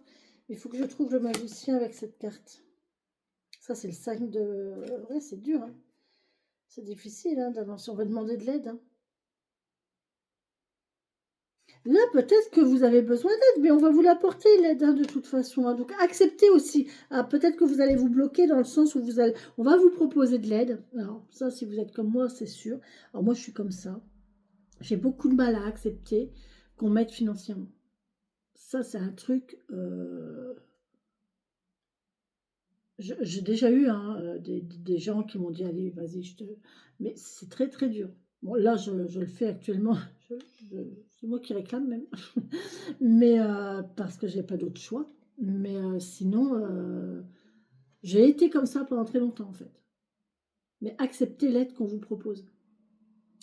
Il faut que je trouve le magicien avec cette carte. Ça, c'est le 5 de... Ouais, c'est dur. Hein. C'est difficile hein, d'avancer. On va demander de l'aide. Hein. Là, peut-être que vous avez besoin d'aide, mais on va vous l'apporter, l'aide, hein, de toute façon. Hein. Donc, acceptez aussi. Ah, peut-être que vous allez vous bloquer dans le sens où on va vous proposer de l'aide. Alors, ça, si vous êtes comme moi, c'est sûr. Alors, moi, je suis comme ça. J'ai beaucoup de mal à accepter qu'on m'aide financièrement. Ça, c'est un truc... J'ai déjà eu hein, des gens qui m'ont dit, allez, vas-y, je te... Mais c'est très, très dur. Bon, là, je le fais actuellement. C'est moi qui réclame même. Mais parce que j'ai pas d'autre choix. Mais sinon, j'ai été comme ça pendant très longtemps, en fait. Mais acceptez l'aide qu'on vous propose.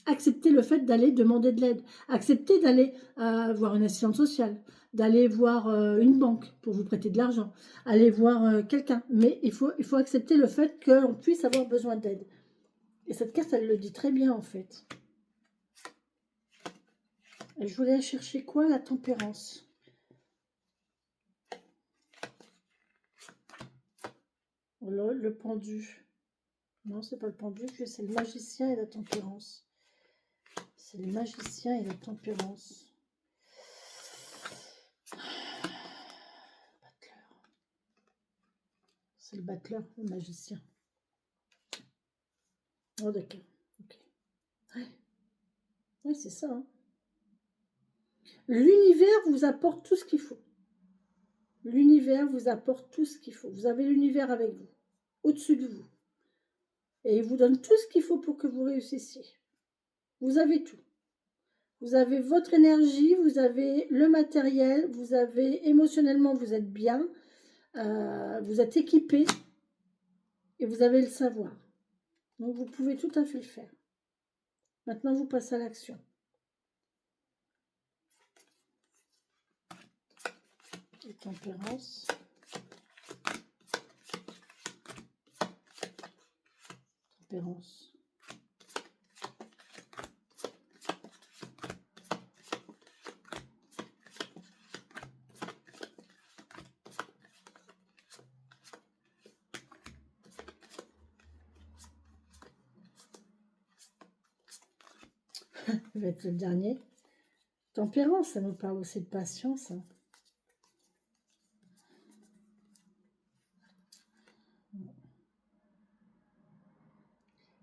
Acceptez le fait d'aller demander de l'aide. Acceptez d'aller voir une assistante sociale, d'aller voir une banque pour vous prêter de l'argent, aller voir quelqu'un. Mais il faut accepter le fait qu'on puisse avoir besoin d'aide. Et cette carte, elle le dit très bien, en fait. Et je voulais chercher quoi? La tempérance. Le pendu. Non, c'est pas le pendu, c'est le magicien et la tempérance. C'est le magicien et la tempérance. C'est le battleur, le magicien. Oh, d'accord. Ok. Ouais, ouais c'est ça. Hein. L'univers vous apporte tout ce qu'il faut. L'univers vous apporte tout ce qu'il faut. Vous avez l'univers avec vous, au-dessus de vous. Et il vous donne tout ce qu'il faut pour que vous réussissiez. Vous avez tout. Vous avez votre énergie, vous avez le matériel, vous avez émotionnellement, vous êtes bien, vous êtes équipé et vous avez le savoir. Donc vous pouvez tout à fait le faire. Maintenant, vous passez à l'action. Et tempérance. Tempérance. Ça va être le dernier. Tempérance, ça nous parle aussi de patience. Hein.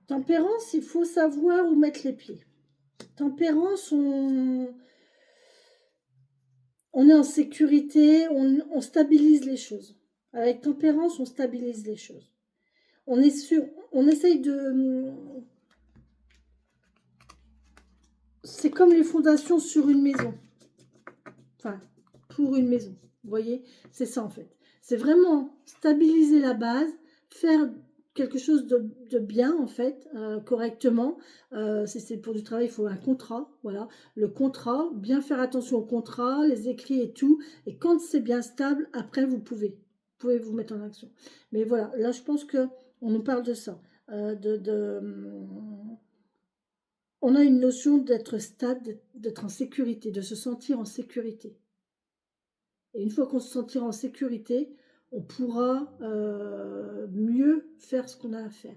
Tempérance, il faut savoir où mettre les pieds. Tempérance, on est en sécurité, on stabilise les choses. Avec tempérance, on stabilise les choses. On est sûr, on essaye de... C'est comme les fondations sur une maison. Enfin, pour une maison. Vous voyez, c'est ça en fait. C'est vraiment stabiliser la base, faire quelque chose de bien en fait, correctement. Si c'est pour du travail, il faut un contrat. Voilà, le contrat, bien faire attention au contrat, les écrits et tout. Et quand c'est bien stable, après vous pouvez vous mettre en action. Mais voilà, là je pense que on nous parle de ça, on a une notion d'être stable, d'être en sécurité, de se sentir en sécurité. Et une fois qu'on se sentira en sécurité, on pourra mieux faire ce qu'on a à faire.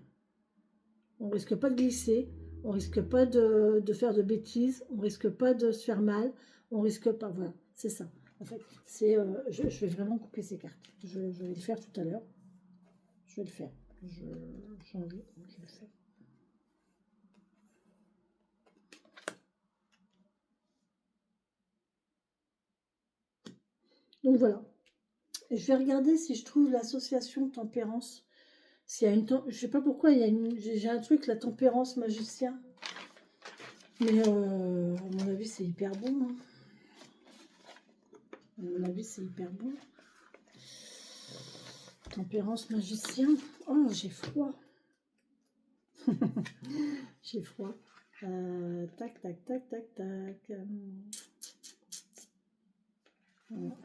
On ne risque pas de glisser, on ne risque pas de faire de bêtises, on ne risque pas de se faire mal, on ne risque pas. Voilà, c'est ça. En fait, je vais vraiment couper ces cartes. Je vais le faire tout à l'heure. Je vais le faire. J'ai envie, je vais le faire. Donc voilà. Et je vais regarder si je trouve l'association tempérance S'il y a une je sais pas pourquoi, j'ai un truc, la tempérance magicien. Mais à mon avis, c'est hyper bon. Hein. À mon avis, c'est hyper bon. Tempérance magicien. Oh, j'ai froid. J'ai froid. Tac, tac, tac, tac, tac. Voilà.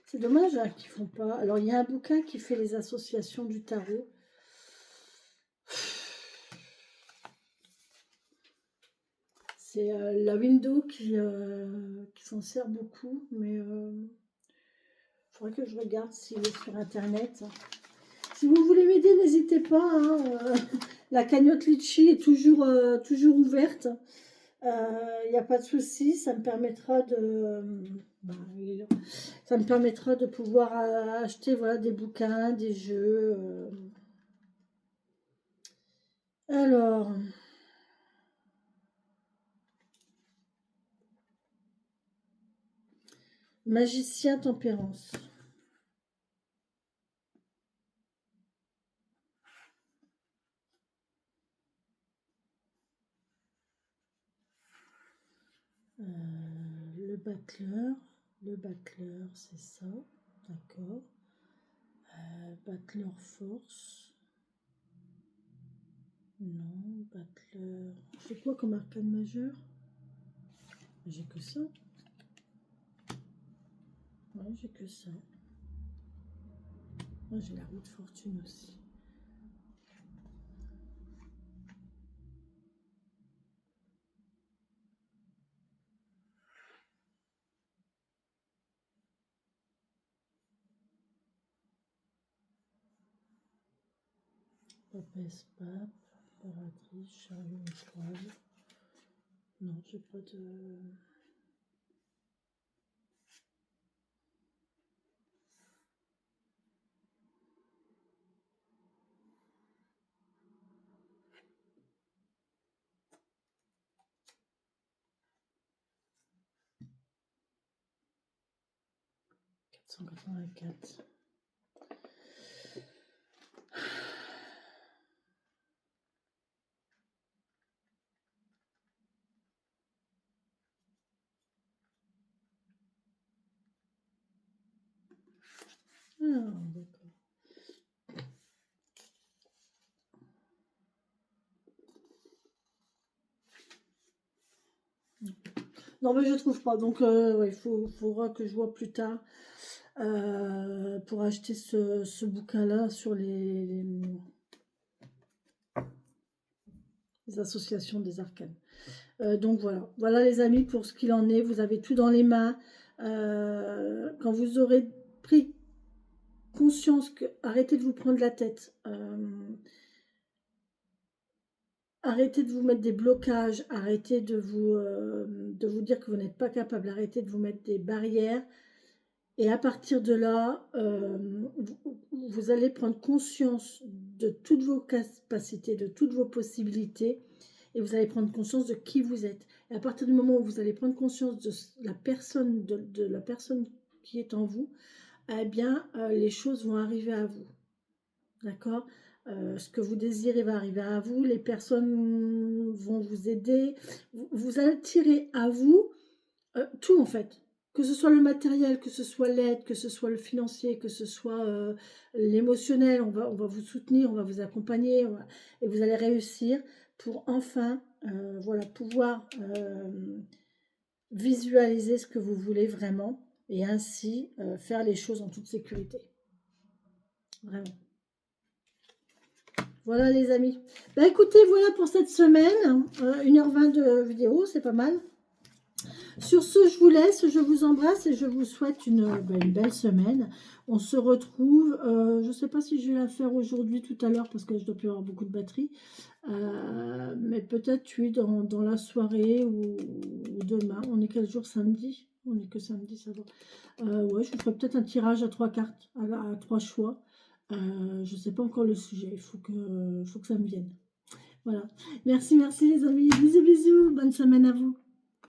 C'est dommage hein, qu'ils font pas. Alors, il y a un bouquin qui fait les associations du tarot. C'est la window qui s'en sert beaucoup, mais il faudrait que je regarde s'il est sur internet. Si vous voulez m'aider, n'hésitez pas. Hein, la cagnotte Litchi est toujours ouverte. Il n'y a pas de souci, ça me permettra de pouvoir acheter voilà, des bouquins, des jeux. Alors, magicien tempérance. Le battleur, c'est ça, d'accord. Battleur force. Non, battleur. C'est quoi comme arcane majeur? J'ai que ça. Ouais, j'ai que ça. Moi, j'ai la roue de fortune aussi. Papesse pape, impératrice, chariot étoile. Non, j'ai pas de... ...484. Ah, d'accord. Non, mais je trouve pas. Donc, ouais, faudra que je vois plus tard pour acheter ce bouquin-là sur les associations des arcanes. Donc, voilà. Voilà, les amis, pour ce qu'il en est. Vous avez tout dans les mains. Quand vous aurez pris conscience que... Arrêtez de vous prendre la tête. Arrêtez de vous mettre des blocages, arrêtez de vous dire que vous n'êtes pas capable, arrêtez de vous mettre des barrières. Et à partir de là, vous allez prendre conscience de toutes vos capacités, de toutes vos possibilités. Et vous allez prendre conscience de qui vous êtes. Et à partir du moment où vous allez prendre conscience de la personne, de la personne qui est en vous, eh bien, les choses vont arriver à vous. D'accord? Ce que vous désirez va arriver à vous, les personnes vont vous aider, vous attirez à vous tout en fait, que ce soit le matériel, que ce soit l'aide, que ce soit le financier, que ce soit l'émotionnel, on va vous soutenir, on va vous accompagner, et vous allez réussir pour enfin voilà, pouvoir visualiser ce que vous voulez vraiment et ainsi faire les choses en toute sécurité. Vraiment. Voilà les amis. Bah écoutez, voilà pour cette semaine. 1h20 de vidéo, c'est pas mal. Sur ce, je vous laisse, je vous embrasse et je vous souhaite une belle semaine. On se retrouve, je ne sais pas si je vais la faire aujourd'hui, tout à l'heure, parce que je dois plus avoir beaucoup de batterie. Mais peut-être dans la soirée ou demain. On est quel jour? Samedi? On est que samedi, ça va. Ouais, je vous ferai peut-être un tirage à 3 cartes, à 3 choix. Je ne sais pas encore le sujet, il faut que ça me vienne. Voilà. Merci les amis. Bisous, bisous. Bonne semaine à vous.